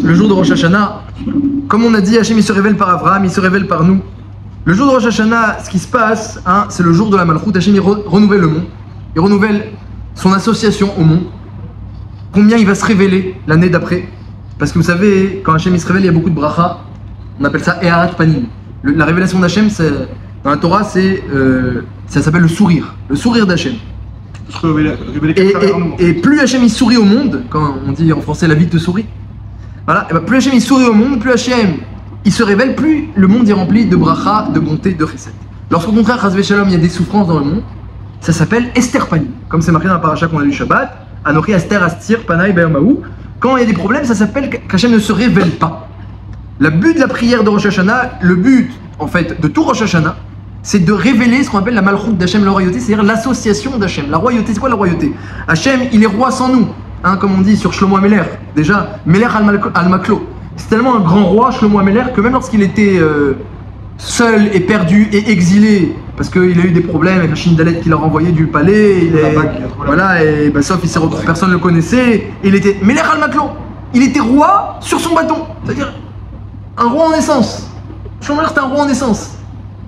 le jour de Rosh Hashanah, comme on a dit, Hachem il se révèle par Avraham, il se révèle par nous. Le jour de Rosh Hashanah, ce qui se passe, c'est le jour de la Malchut. Hachem il renouvelle le monde, il renouvelle son association au monde. Combien il va se révéler l'année d'après? Parce que vous savez, quand Hachem il se révèle, il y a beaucoup de bracha. On appelle ça Eharat Panim. La révélation d'Hachem, dans la Torah, ça s'appelle le sourire d'Hachem. Et plus Hachem il sourit au monde, quand on dit en français la vie te sourit, voilà, et ben plus Hachem il sourit au monde, plus Hachem il se révèle, plus le monde est rempli de bracha, de bonté, de chesed. Lorsqu'au contraire, Chas v'Shalom, il y a des souffrances dans le monde, ça s'appelle Esther Panim, comme c'est marqué dans la paracha qu'on a lu Shabbat, Anochi Esther Astir Panay Be'ermaou. Quand il y a des problèmes, ça s'appelle qu'Hachem ne se révèle pas. Le but de la prière de Rosh Hashanah, le but en fait de tout Rosh Hashanah, c'est de révéler ce qu'on appelle la malchoute d'Hachem, la royauté, c'est-à-dire l'association d'Hachem. La royauté, c'est quoi la royauté? Hachem, il est roi sans nous, hein, comme on dit sur Shlomo Ameler. Déjà, Meler al-Maklo. C'est tellement un grand roi, Shlomo Ameler, que même lorsqu'il était seul et perdu et exilé, parce qu'il a eu des problèmes avec la Shindalet qui l'a renvoyé du palais, voilà, et bah, sauf il s'est retrouvé, personne ne le connaissait, et il était Meler al-Maklo. Il était roi sur son bâton, c'est-à-dire un roi en essence. Shlomo Ameler, c'était un roi en essence.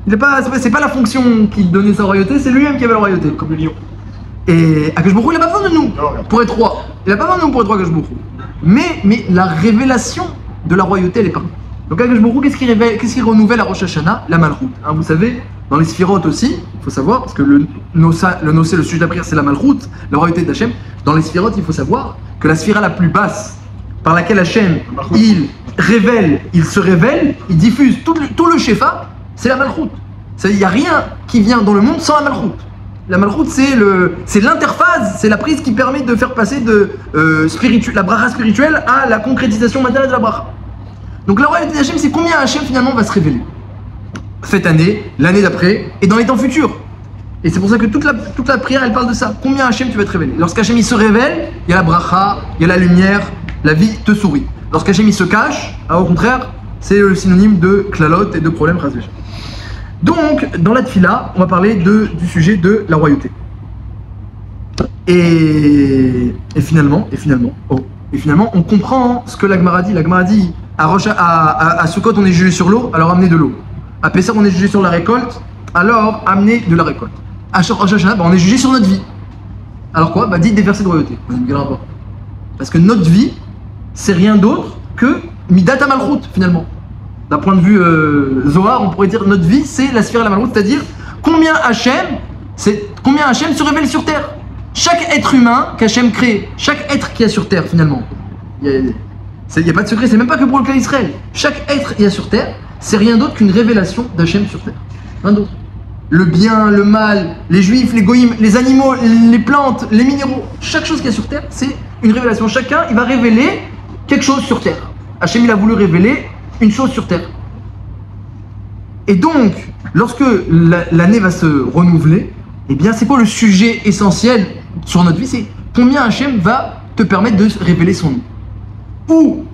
C'est pas la fonction qui donnait sa royauté, c'est lui-même qui avait la royauté. Comme le lion. Et Akadosh Baruch Hu, il n'a pas besoin de nous pour être roi. Il n'a pas besoin de nous pour être roi, Akadosh Baruch Hu. Mais la révélation de la royauté, elle est pas. Donc Akadosh Baruch Hu, qu'est-ce qui renouvelle à Rosh Hashanah? La malchoute. Hein, vous savez, dans les sphirotes aussi, il faut savoir, parce que le nosé, le sujet de la prière, c'est la malchoute, la royauté d'Hachem. Dans les sphirotes, il faut savoir que la sphira la plus basse, par laquelle Hachem, il se révèle, il diffuse tout le shefa, c'est la malchoute. Il n'y a rien qui vient dans le monde sans la malchoute. La malchoute, c'est l'interface, c'est la prise qui permet de faire passer la bracha spirituelle à la concrétisation matérielle de la bracha. Donc la royauté d'Hachem, c'est combien Hachem finalement va se révéler cette année, l'année d'après et dans les temps futurs. Et c'est pour ça que toute la prière, elle parle de ça. Combien Hachem tu vas te révéler? Lorsqu'Hachem il se révèle, il y a la bracha, il y a la lumière, la vie te sourit. Lorsqu'Hachem il se cache, au contraire, c'est le synonyme de klalot et de problème. Donc, dans la tfila, on va parler du sujet de la royauté. Et finalement, on comprend ce que l'Agmara dit. L'Agmara dit, à Sukkot, on est jugé sur l'eau, alors amenez de l'eau. À Pessah, on est jugé sur la récolte, alors amenez de la récolte. À Rosh Hashanah, on est jugé sur notre vie. Alors quoi? Dites des versets de royauté. Quel rapport? Parce que notre vie, c'est rien d'autre que Midat HaMalchut, finalement. D'un point de vue Zohar, on pourrait dire notre vie, c'est la sphère de la malchoute, c'est-à-dire combien Hachem se révèle sur terre. Chaque être humain qu'Hachem crée, chaque être qu'il y a sur terre finalement, il n'y a pas de secret, c'est même pas que pour le cas d'Israël. Chaque être qu'il y a sur terre, c'est rien d'autre qu'une révélation d'Hachem sur terre. Rien d'autre. Le bien, le mal, les juifs, les goïms, les animaux, les plantes, les minéraux, chaque chose qu'il y a sur terre, c'est une révélation. Chacun, il va révéler quelque chose sur terre. Hachem, il a voulu révéler une chose sur terre. Et donc, lorsque l'année va se renouveler, eh bien, c'est quoi le sujet essentiel sur notre vie? C'est combien Hachem va te permettre de révéler son nom.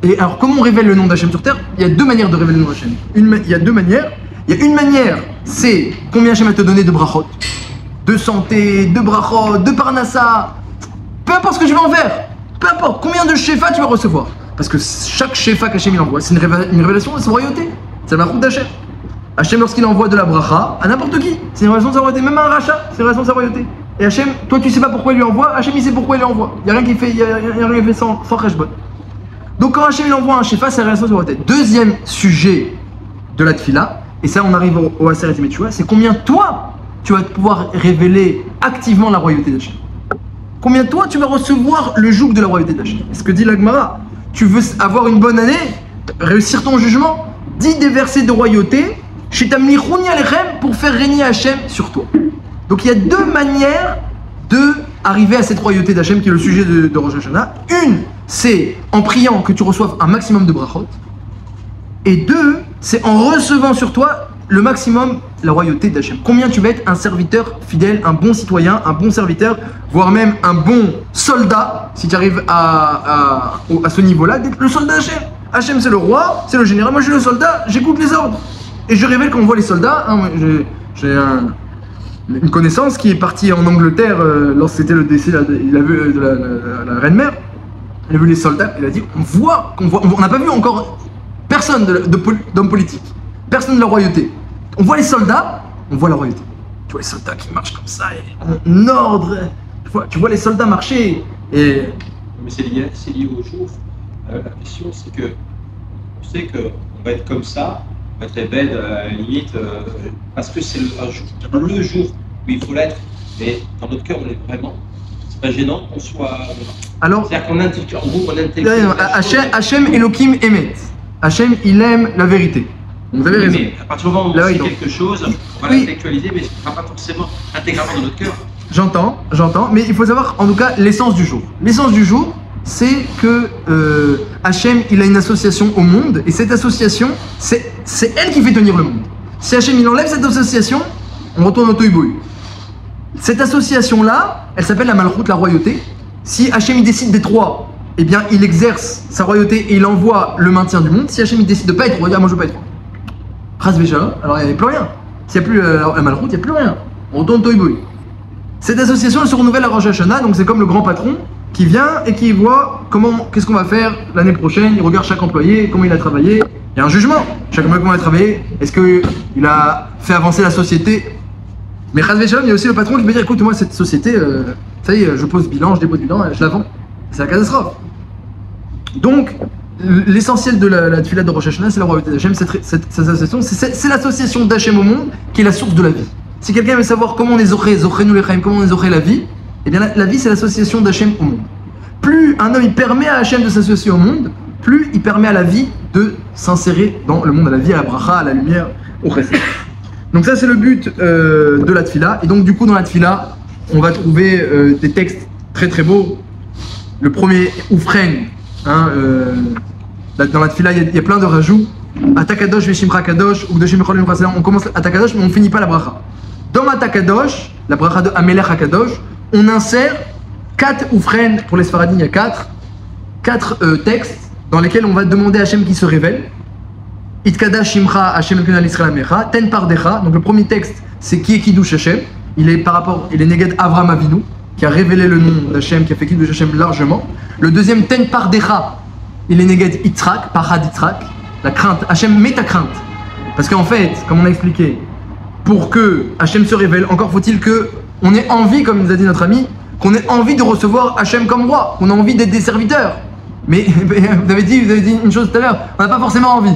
Et alors, comment on révèle le nom d'Hachem sur terre? Il y a deux manières de révéler le nom d'Hachem. Il y a deux manières. Il y a une manière, c'est combien Hachem va te donner de brachot, de santé, de brachot, de parnassa, peu importe ce que je vais en faire, peu importe combien de shefa tu vas recevoir. Parce que chaque shefa qu'Hachem il envoie, c'est une révélation de sa royauté. C'est la malchoute d'Hachem. Hachem, lorsqu'il envoie de la bracha à n'importe qui, c'est une révélation de sa royauté. Même à un rachat, c'est une révélation de sa royauté. Et Hachem, toi tu sais pas pourquoi il lui envoie, Hachem il sait pourquoi il lui envoie. Il n'y a rien qui fait, sans cheshbon. Donc quand Hachem il envoie un shefa, c'est une révélation de sa royauté. Deuxième sujet de la tfila, et ça on arrive au Aseret Metshua, c'est combien toi tu vas pouvoir révéler activement la royauté d'Hachem. Combien toi tu vas recevoir le joug de la royauté d'Hachem. C'est ce que dit l'Agmara. Tu veux avoir une bonne année, réussir ton jugement, dis des versets de royauté, pour faire régner Hachem sur toi. Donc il y a deux manières de arriver à cette royauté d'Hachem qui est le sujet de Rosh Hashanah. Une, c'est en priant que tu reçoives un maximum de brachot. Et deux, c'est en recevant sur toi le maximum la royauté d'Hachem. Combien tu vas être un serviteur fidèle, un bon citoyen, un bon serviteur, voire même un bon soldat, si tu arrives à ce niveau-là, d'être le soldat d'Hachem. Hachem c'est le roi, c'est le général, moi je suis le soldat, j'écoute les ordres. Et je révèle quand on voit les soldats, hein, j'ai une connaissance qui est partie en Angleterre lorsque c'était le décès, il a vu de la reine-mère, il a vu les soldats, il a dit, on n'a pas vu encore personne d'homme politique, personne de la royauté. On voit les soldats, on voit la royauté. Tu vois les soldats qui marchent comme ça, et en ordre, tu vois les soldats marcher, et... Mais c'est lié au jour. La question, c'est que on sait qu'on va être comme ça, on va être ébède à la limite, parce que c'est le jour où il faut l'être, mais dans notre cœur, on est vraiment. C'est pas gênant qu'on soit. Alors, c'est-à-dire qu'on intègre, en gros, on intègre. Hachem Elohim Emet. Hachem, il aime la vérité. Vous avez raison. Mais à partir du moment où on sait quelque chose, on va l'intellectualiser, mais ce ne sera pas forcément intégralement dans notre cœur. J'entends, mais il faut savoir en tout cas l'essence du jour. L'essence du jour, c'est que Hachem, il a une association au monde, et cette association, c'est elle qui fait tenir le monde. Si Hachem, il enlève cette association, On retourne au Toiboui. Cette association-là, elle s'appelle la Malchut, la royauté. Si Hachem il décide d'être roi, eh bien il exerce sa royauté et il envoie le maintien du monde. Si Hachem il décide de ne pas être roi, il dit ah, moi je veux pas être roi. Chas v'shalom, alors il n'y avait plus rien. S'il n'y a plus la Malchut, il n'y a plus rien. On retourne au Toiboui. Cette association elle se renouvelle à Rosh Hashanah, donc c'est comme le grand patron qui vient et qui voit qu'est-ce qu'on va faire l'année prochaine. Il regarde chaque employé, comment il a travaillé. Il y a un jugement. Chaque employé, comment il a travaillé. Est-ce qu'il a fait avancer la société? Mais Chas v'shalom, il y a aussi le patron qui peut dire écoute, moi cette société, ça y est, je pose bilan, je dépose bilan, je la vends. C'est la catastrophe. Donc, l'essentiel de la tefila de Rosh Hashanah, c'est la royauté d'Hachem. Cette association, c'est l'association d'Hachem au monde qui est la source de la vie. Si quelqu'un veut savoir comment on est nous les chaim, comment on est la vie, eh bien la vie c'est l'association d'Hachem au monde. Plus un homme il permet à Hachem de s'associer au monde, plus il permet à la vie de s'insérer dans le monde, à la vie, à la bracha, à la lumière, au chesed. Donc ça c'est le but de la tefila. Et donc du coup dans la tefila, on va trouver des textes très très beaux. Le premier, Oufren, hein, dans la tefila il y a plein de rajouts. Atakadosh Veshimcha Kadosh, ou on commence Atakadosh mais on finit pas la bracha. Dans Atakadosh, la bracha de Amelech Hakadosh, on insère 4 oufren, pour les Sfaradim il y a 4 textes dans lesquels on va demander à Hachem qui se révèle. Itkada Shimcha Hachem Elkun Israël Amecha, Ten Pardecha, donc le premier texte c'est qui est Kiddush Hachem, il est Neged Avram Avinu, qui a révélé le nom d'Hachem, qui a fait Kiddush Hachem largement. Le deuxième Ten Pardecha, il est Neged Yitzhak, Parad Yitzhak, la crainte, Hachem met ta crainte. Parce qu'en fait, comme on a expliqué, pour que Hachem se révèle, encore faut-il qu'on ait envie, comme nous a dit notre ami, qu'on ait envie de recevoir Hachem comme roi, qu'on ait envie d'être des serviteurs. Mais vous avez dit une chose tout à l'heure, on n'a pas forcément envie.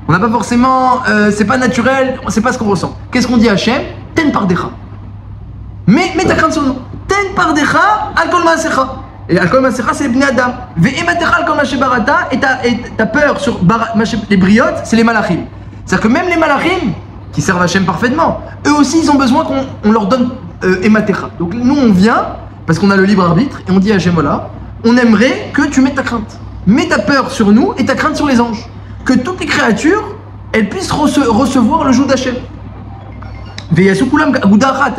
On n'a pas forcément, c'est pas naturel, c'est pas ce qu'on ressent. Qu'est-ce qu'on dit à Hachem? Ten pardecha. Mets ta crainte sur nous. Ten pardecha, alkol maasecha. Et alkol maasecha, c'est les bnei adam. Ve'ematecha alkol maaser barata, et ta peur sur les briottes, c'est les malachim. C'est-à-dire que même les malachim, qui servent Hachem parfaitement, eux aussi ils ont besoin qu'on leur donne Ematecha. Donc nous on vient, parce qu'on a le libre arbitre, et on dit à Hachem voilà, on aimerait que tu mettes ta crainte. Mets ta peur sur nous et ta crainte sur les anges. Que toutes les créatures, elles puissent recevoir le joug d'Hachem.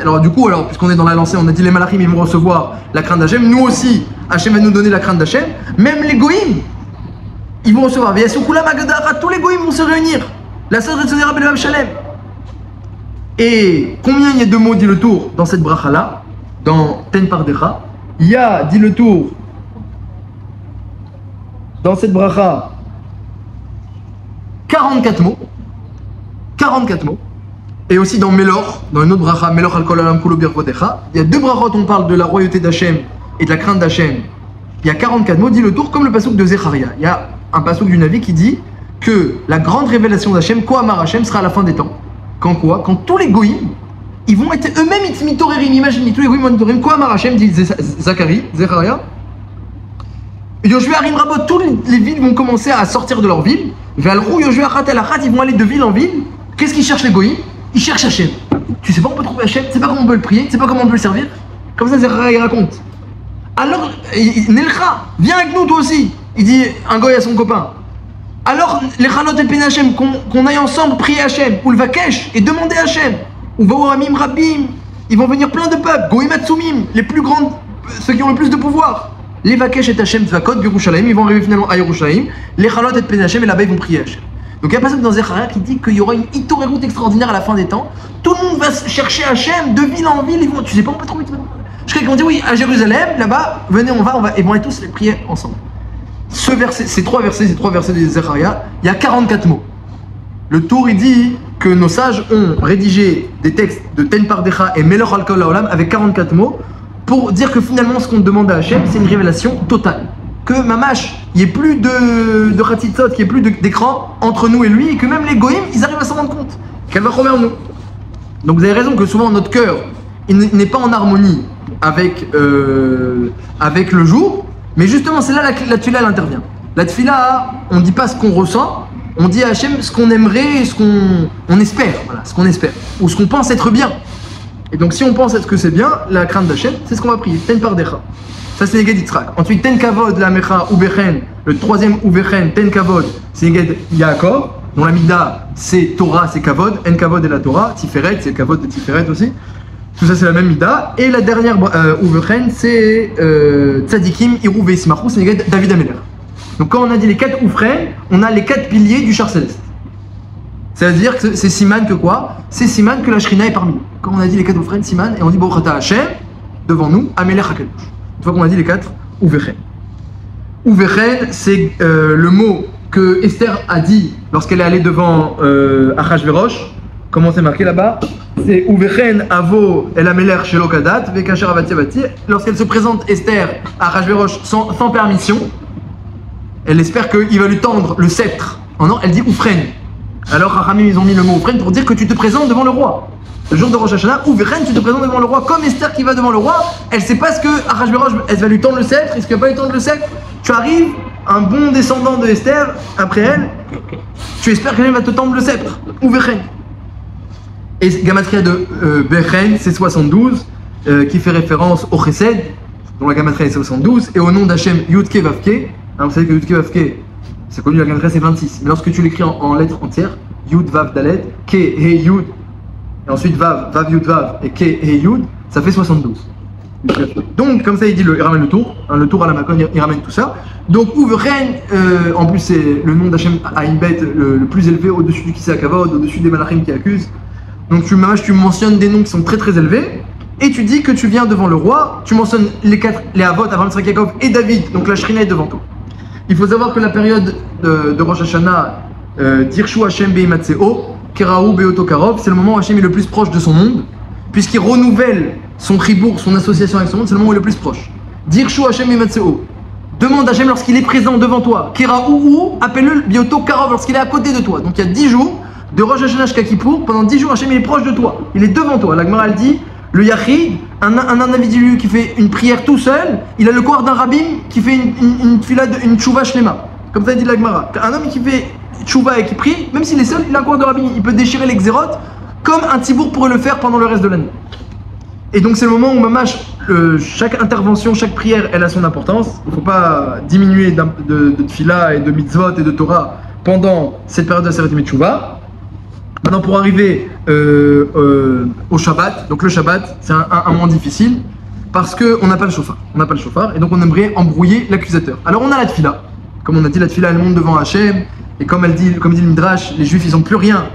Alors du coup, puisqu'on est dans la lancée, on a dit les malachim ils vont recevoir la crainte d'Hachem, nous aussi, Hachem va nous donner la crainte d'Hachem, même les goïms, ils vont recevoir. Tous les goïms vont se réunir. La sœur de Tzodera Belav Shalem. Et combien il y a de mots dit le tour dans cette bracha-là, dans Ten Pardecha? Il y a, dit le tour, dans cette bracha, 44 mots. 44 mots. Et aussi dans Melor, dans une autre bracha, Melor al kol olam kulo birkotecha, il y a 2 brachot, on parle de la royauté d'Hachem et de la crainte d'Hachem. Il y a 44 mots, dit le tour, comme le passouk de Zecharia. Il y a un passouk du Navi qui dit que la grande révélation d'Hachem, Kohamar Hachem, sera à la fin des temps. Quand quoi? Quand tous les goïms, ils vont être eux-mêmes mitorerim, imaginez, tous les goïms mitorerim, Kohamar Hachem, dit Zecharia. Yoshua Arim Rabot, toutes les villes vont commencer à sortir de leur ville. Ve'alrou Yoshua Achat el Achat, ils vont aller de ville en ville. Qu'est-ce qu'ils cherchent les goïms? Ils cherchent Hachem. Tu sais pas où on peut trouver Hachem? Tu sais pas comment on peut le prier? Tu sais pas comment on peut le servir? Comme ça, Zecharia raconte. Alors, Nelcha, viens avec nous toi aussi. Il dit un goï à son copain. Alors, les Chalot et Pen Hachem, qu'on aille ensemble prier Hachem, ou le Vakesh, et demander Hachem. Ou Vaoramim Rabim, ils vont venir plein de peuples, Goïm Atsumim, les plus grandes, ceux qui ont le plus de pouvoir. Les Vakesh et Hachem Tzvakot, Yerushalayim, ils vont arriver finalement à Yerushalayim. Les Chalot et Pen Hachem, et là-bas ils vont prier Hachem. Donc il y a un passage dans Zecharia qui dit qu'il y aura une Itoreroute extraordinaire à la fin des temps. Tout le monde va chercher Hachem, de ville en ville, ils vont, tu sais pas, on peut trouver. Je crois qu'ils vont dire oui, à Jérusalem, là-bas, venez, on va, ils vont aller tous les prier ensemble. Ces trois versets de Zecharia, il y a 44 mots. Le tour, il dit que nos sages ont rédigé des textes de Ten Pardecha et Melor al kol haolam avec 44 mots pour dire que finalement, ce qu'on demande à Hachem, c'est une révélation totale. Que Mamash, il n'y ait plus de Ratzitzot, qu'il n'y ait plus d'écran entre nous et lui, et que même les goïms, ils arrivent à s'en rendre compte qu'elle va remettre nous. Donc vous avez raison que souvent notre cœur, il n'est pas en harmonie avec le jour. Mais justement, c'est là la tefila elle intervient. La tefila, on ne dit pas ce qu'on ressent, on dit à Hachem ce qu'on aimerait, ce qu'on espère, voilà, ce qu'on espère, ou ce qu'on pense être bien. Et donc si on pense être que c'est bien, la crainte d'Hachem, c'est ce qu'on va prier, Ten Pardecha. Ça c'est Neged Yitzhak. Ensuite, Ten Kavod, la Mecha, Ubechen, le troisième Ubechen, Ten Kavod, c'est Neged Yaakov. dont la Mida c'est Torah, c'est Kavod, En Kavod et la Torah, Tiferet, c'est Kavod de Tiferet aussi. Tout ça c'est la même Mida. Et la dernière Uvechen, c'est Tzadikim, Irou Veismachu, c'est David Ameler. Donc quand on a dit les 4 Oufren, on a les 4 piliers du char céleste. C'est-à-dire que c'est Siman que quoi? C'est Siman que la Shrina est parmi nous. Quand on a dit les 4 Oufren, Siman, et on dit Baruch Hashem, devant nous, Ameler HaKadosh. Une fois qu'on a dit les 4 Uvechen. Uvechen, c'est le mot que Esther a dit lorsqu'elle est allée devant Achashverosh. Comment c'est marqué là-bas? C'est Uvechen Avo El Ameler Shelo Kadat Vekasher Avati Avati. Lorsqu'elle se présente Esther à Achashverosh sans permission, elle espère qu'il va lui tendre le sceptre. Oh non, elle dit Oufren. Alors Rachamim ils ont mis le mot Oufren pour dire que tu te présentes devant le roi. Le jour de Rosh Hashanah, Oufren, tu te présentes devant le roi comme Esther qui va devant le roi. Elle sait pas ce que Achashverosh, elle va lui tendre le sceptre, est-ce qu'elle va pas lui tendre le sceptre? Tu arrives, un bon descendant de Esther, après elle, tu espères qu'elle va te tendre le sceptre. Oufren. Et Gamatria de Bechen, c'est 72, qui fait référence au Chesed, dont la Gamatria est 72, et au nom d'Hachem Yudke Vavke. Vous savez que Yudke Vavke, c'est connu, la Gamatria c'est 26. Mais lorsque tu l'écris en lettres entières, Yud Vav Dalet, Ke He Yud, et ensuite Vav, Vav Yud Vav, et Ke He Yud, ça fait 72. Donc, comme ça, il ramène le tour. Hein, le tour à la Makon, il ramène tout ça. Donc, Ouveren, en plus, c'est le nom d'Hachem Aïnbet le plus élevé au-dessus du Kisei Kavod, au-dessus des Malachim qui accusent. Donc, tu mentionnes des noms qui sont très très élevés. Et tu dis que tu viens devant le roi. Tu mentionnes les Avot, Avraham, Yitzhak, Yaakov et David. Donc, la Shrina est devant toi. Il faut savoir que la période de Rosh Hashanah, Dirshu Hachem Beimatseo, Keraou Beoto Karov, c'est le moment où Hachem est le plus proche de son monde, puisqu'il renouvelle son chibour, son association avec son monde, c'est le moment où il est le plus proche. Dirshu Hachem Beimatseo. Demande à Hachem lorsqu'il est présent devant toi. Keraou, appelle-le Beoto Karov lorsqu'il est à côté de toi. Donc il y a 10 jours de Rosh Hashanah jusqu'à Kippour. Pendant 10 jours, Hachem il est proche de toi. Il est devant toi. La Gemara elle dit, le Yachid, un individu qui fait une prière tout seul, il a le corps d'un rabbin qui fait une tchouva shlema. Comme ça dit la Gemara. Un homme qui fait tchouva et qui prie, même s'il est seul, il a un corps de rabbin. Il peut déchirer les xérotes comme un tzibour pourrait le faire pendant le reste de l'année. Et donc c'est le moment où mamash, chaque intervention, chaque prière, elle a son importance. Il ne faut pas diminuer de tfila et de mitzvot et de Torah pendant cette période de Seret Tchouva. Maintenant pour arriver au Shabbat, donc le Shabbat c'est un moment difficile parce qu'on n'a pas le chauffard. On n'a pas le chauffard et donc on aimerait embrouiller l'accusateur. Alors on a la tfila, comme on a dit la tfila elle monte devant Hachem et comme dit le Midrash, les juifs ils n'ont plus rien.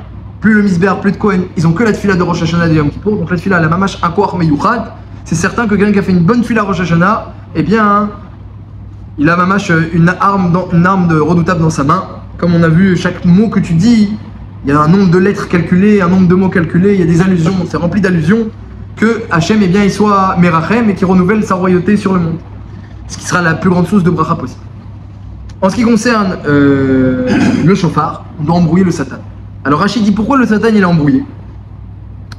Plus le misber, plus de Kohen, ils ont que la tfila de Rosh Hashanah et de Yom Kippour. Donc la tfila, la mamash akwar meyuchad. C'est certain que quelqu'un qui a fait une bonne tfila Rosh Hashanah, eh bien, il a mamash une arme redoutable dans sa main. Comme on a vu, chaque mot que tu dis, il y a un nombre de lettres calculées, un nombre de mots calculés, il y a des allusions, c'est rempli d'allusions que Hachem, eh bien, il soit merachem et qu'il renouvelle sa royauté sur le monde. Ce qui sera la plus grande source de bracha possible. En ce qui concerne le shofar, on doit embrouiller le Satan. Alors Rachid dit pourquoi le Satan il est embrouillé?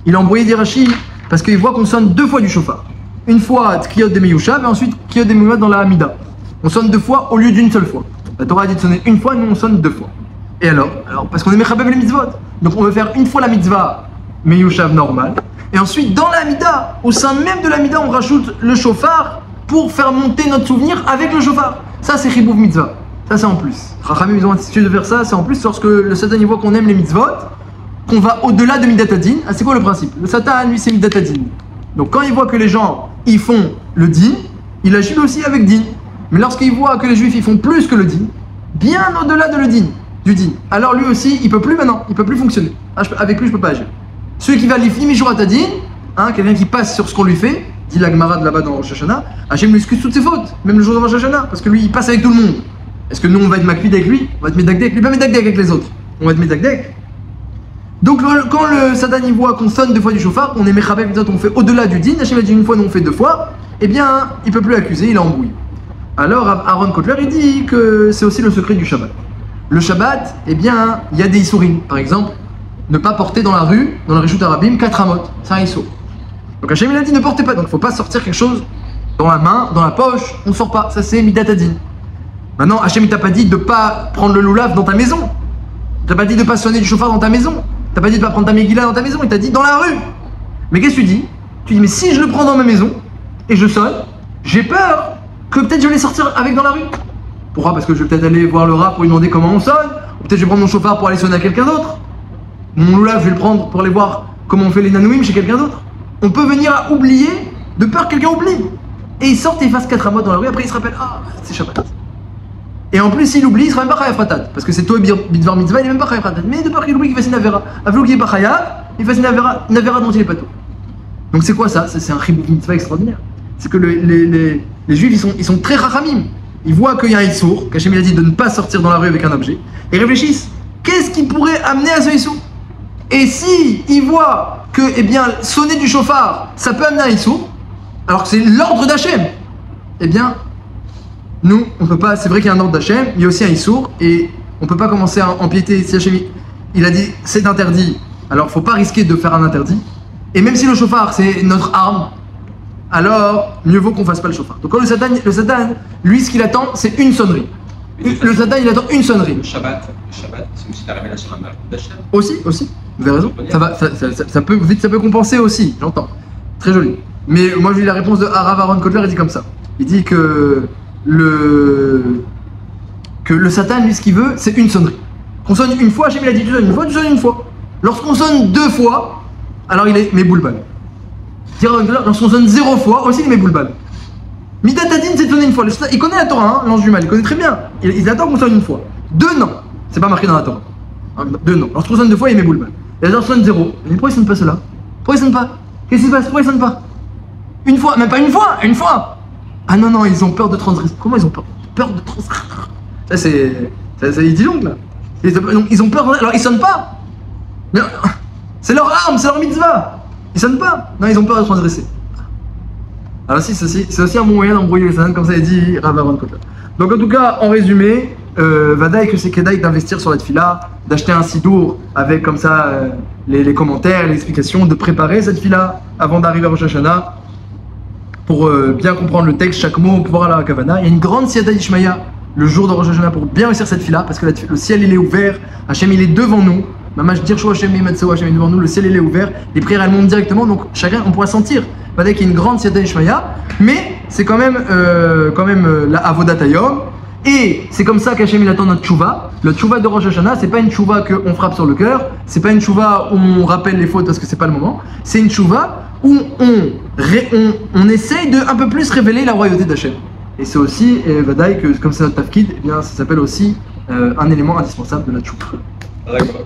Il est embrouillé, dit Rachid, parce qu'il voit qu'on sonne 2 fois du shofar. Une fois Tkiyot de Meyushav et ensuite Tkiyot de Meyushav dans la Hamida. On sonne 2 fois au lieu d'une seule fois. La Torah a dit de sonner 1 fois, nous on sonne 2 fois. Et alors parce qu'on est Mechabev les mitzvot. Donc on veut faire 1 fois la mitzvah Meyushav normale. Et ensuite dans la Hamida, au sein même de la Hamida, on rajoute le shofar pour faire monter notre souvenir avec le shofar. Ça c'est Chibouv mitzvah. Ça c'est en plus. Rachamim ils ont institué de faire ça, c'est en plus lorsque le Satan il voit qu'on aime les mitzvot, qu'on va au-delà de Midatadin. Ah, c'est quoi le principe? Le Satan lui c'est Midatadin. Donc quand il voit que les gens ils font le din, il agit aussi avec din. Mais lorsqu'il voit que les juifs ils font plus que le din, bien au-delà de du din, alors lui aussi il peut plus maintenant, il peut plus fonctionner. Ah, avec lui je peux pas agir. Celui qui va l'ifni mishuratadin, quelqu'un qui passe sur ce qu'on lui fait, dit la Gemara de là-bas dans Rosh Hashanah, Hachem lui excuse toutes ses fautes, même le jour de Rosh Hashanah, parce que lui il passe avec tout le monde. Est-ce que nous on va être makpid avec lui? On va être médagdek avec lui, pas médagdek avec les autres. On va être médagdek. Donc quand le Satan y voit qu'on sonne 2 fois du chauffard, on est mechabel, on fait au-delà du din, Hachem a dit 1 fois, nous on fait 2 fois, eh bien il peut plus accuser, il est embrouillé. Alors Aaron Kotler il dit que c'est aussi le secret du Shabbat. Le Shabbat, eh bien il y a des issourim. Par exemple, ne pas porter dans la rue, dans le Rishut Arabim, 4 amot, c'est un issour. Donc Hachem il a dit ne portez pas, donc il ne faut pas sortir quelque chose dans la main, dans la poche, on ne sort pas, ça c'est midatadin. Maintenant, Hachem il t'a pas dit de pas prendre le loulav dans ta maison. Il t'a pas dit de pas sonner du chauffard dans ta maison. Il t'a pas dit de pas prendre ta Megillah dans ta maison. Il t'a dit dans la rue. Mais qu'est-ce que tu dis? Tu dis mais si je le prends dans ma maison et je sonne, j'ai peur que peut-être je vais sortir avec dans la rue. Pourquoi? Parce que je vais peut-être aller voir le rat pour lui demander comment on sonne, Ou peut-être je vais prendre mon chauffard pour aller sonner à quelqu'un d'autre. Mon loulav, je vais le prendre pour aller voir comment on fait les nanouim chez quelqu'un d'autre. On peut venir à oublier de peur que quelqu'un oublie. Et il sort et il fasse 4 amotes dans la rue, après il se rappelle, ah, c'est Shabbat. Et en plus, s'il oublie, il sera même pas chayav ratat. Parce que c'est toi, bidvar mitzvah, il est même pas chayav ratat. Mais de peur qu'il oublie qu'il fasse une avera. Avlou qui est pas chayav, il fasse une avera dont il est pas tout. Donc c'est quoi ça? C'est un chibouv mitzvah extraordinaire. C'est que les juifs, ils sont très rachamim. Ils voient qu'il y a un issour, qu'Hachem il a dit de ne pas sortir dans la rue avec un objet. Et ils réfléchissent, qu'est-ce qui pourrait amener à ce issour? Et si ils voient que, eh bien, sonner du chauffard, ça peut amener à un issour, alors que c'est l'ordre d'Hachem, eh bien, nous, on peut pas, c'est vrai qu'il y a un ordre d'Hachem, il y a aussi un issour, et on peut pas commencer à empiéter. Si Hachem, il a dit c'est interdit, alors faut pas risquer de faire un interdit. Et même si le chauffard c'est notre arme, alors mieux vaut qu'on fasse pas le chauffard. Donc quand le Satan, lui, ce qu'il attend, c'est une sonnerie. Le Satan, il attend une sonnerie. Le Shabbat, c'est aussi la révélation à Malchut d'Hachem. Aussi, vous avez raison. Ça peut compenser aussi, j'entends. Très joli. Mais moi, j'ai eu la réponse de Harav Aaron Kotler, il dit comme ça. Il dit que le Satan, lui, ce qu'il veut, c'est une sonnerie. Qu'on sonne une fois, Hachem il a dit tu sonnes une fois, tu sonnes une fois. Lorsqu'on sonne 2 fois, alors il est méboulbal. Lorsqu'on sonne 0 fois, aussi il est méboulbal. Midat Adin, c'est de sonner une fois. Il connaît la Torah, hein, l'ange du mal, il connaît très bien. Il attend qu'on sonne une fois. 2 non, c'est pas marqué dans la Torah. 2 non. Lorsqu'on sonne 2 fois, il est méboulbal. Et alors sonne 0. Mais pourquoi il sonne pas cela? Pourquoi il sonne pas? Qu'est-ce qui se passe? Pourquoi il sonne pas? Une fois, même pas une fois. Ah non, ils ont peur de transgresser. Comment ils ont peur de transgresser? Ça c'est idiot là. Ils ont peur, alors ils sonnent pas. C'est leur arme, c'est leur mitzvah. Ils sonnent pas. Non, ils ont peur de transgresser. Alors si, c'est aussi un bon moyen d'embrouiller les Satan, comme ça a dit Rav Aaron Kotler. Donc en tout cas, en résumé, Vadaï que c'est Kedaï d'investir sur la tefila, d'acheter un sidour avec comme ça les commentaires, les explications, de préparer cette tefila avant d'arriver à Rosh Hashanah pour bien comprendre le texte, chaque mot, pouvoir aller à la Kavana. Il y a une grande Siyata Ishmaïa le jour de Rosh Hashanah pour bien réussir cette tefila parce que le ciel il est ouvert, Hachem il est devant nous. Mamash Dirsho Hachem Yimatseo, Hachem est devant nous, le ciel il est ouvert, les prières elles montent directement, donc chacun on pourra sentir. Vadaï qu'il y a une grande Siyata Ishmaïa, mais c'est quand même la Avodat Hayom. Et c'est comme ça qu'Hachem il attend notre tchouva. Le tchouva de Rosh Hashanah, c'est pas une tchouva qu'on frappe sur le cœur, c'est pas une tchouva où on rappelle les fautes parce que c'est pas le moment, c'est une tchouva où on essaye de un peu plus révéler la royauté d'Hachem. Et c'est aussi, Vadaï, que comme c'est notre tafkid, eh bien ça s'appelle aussi un élément indispensable de la tchouva. D'accord.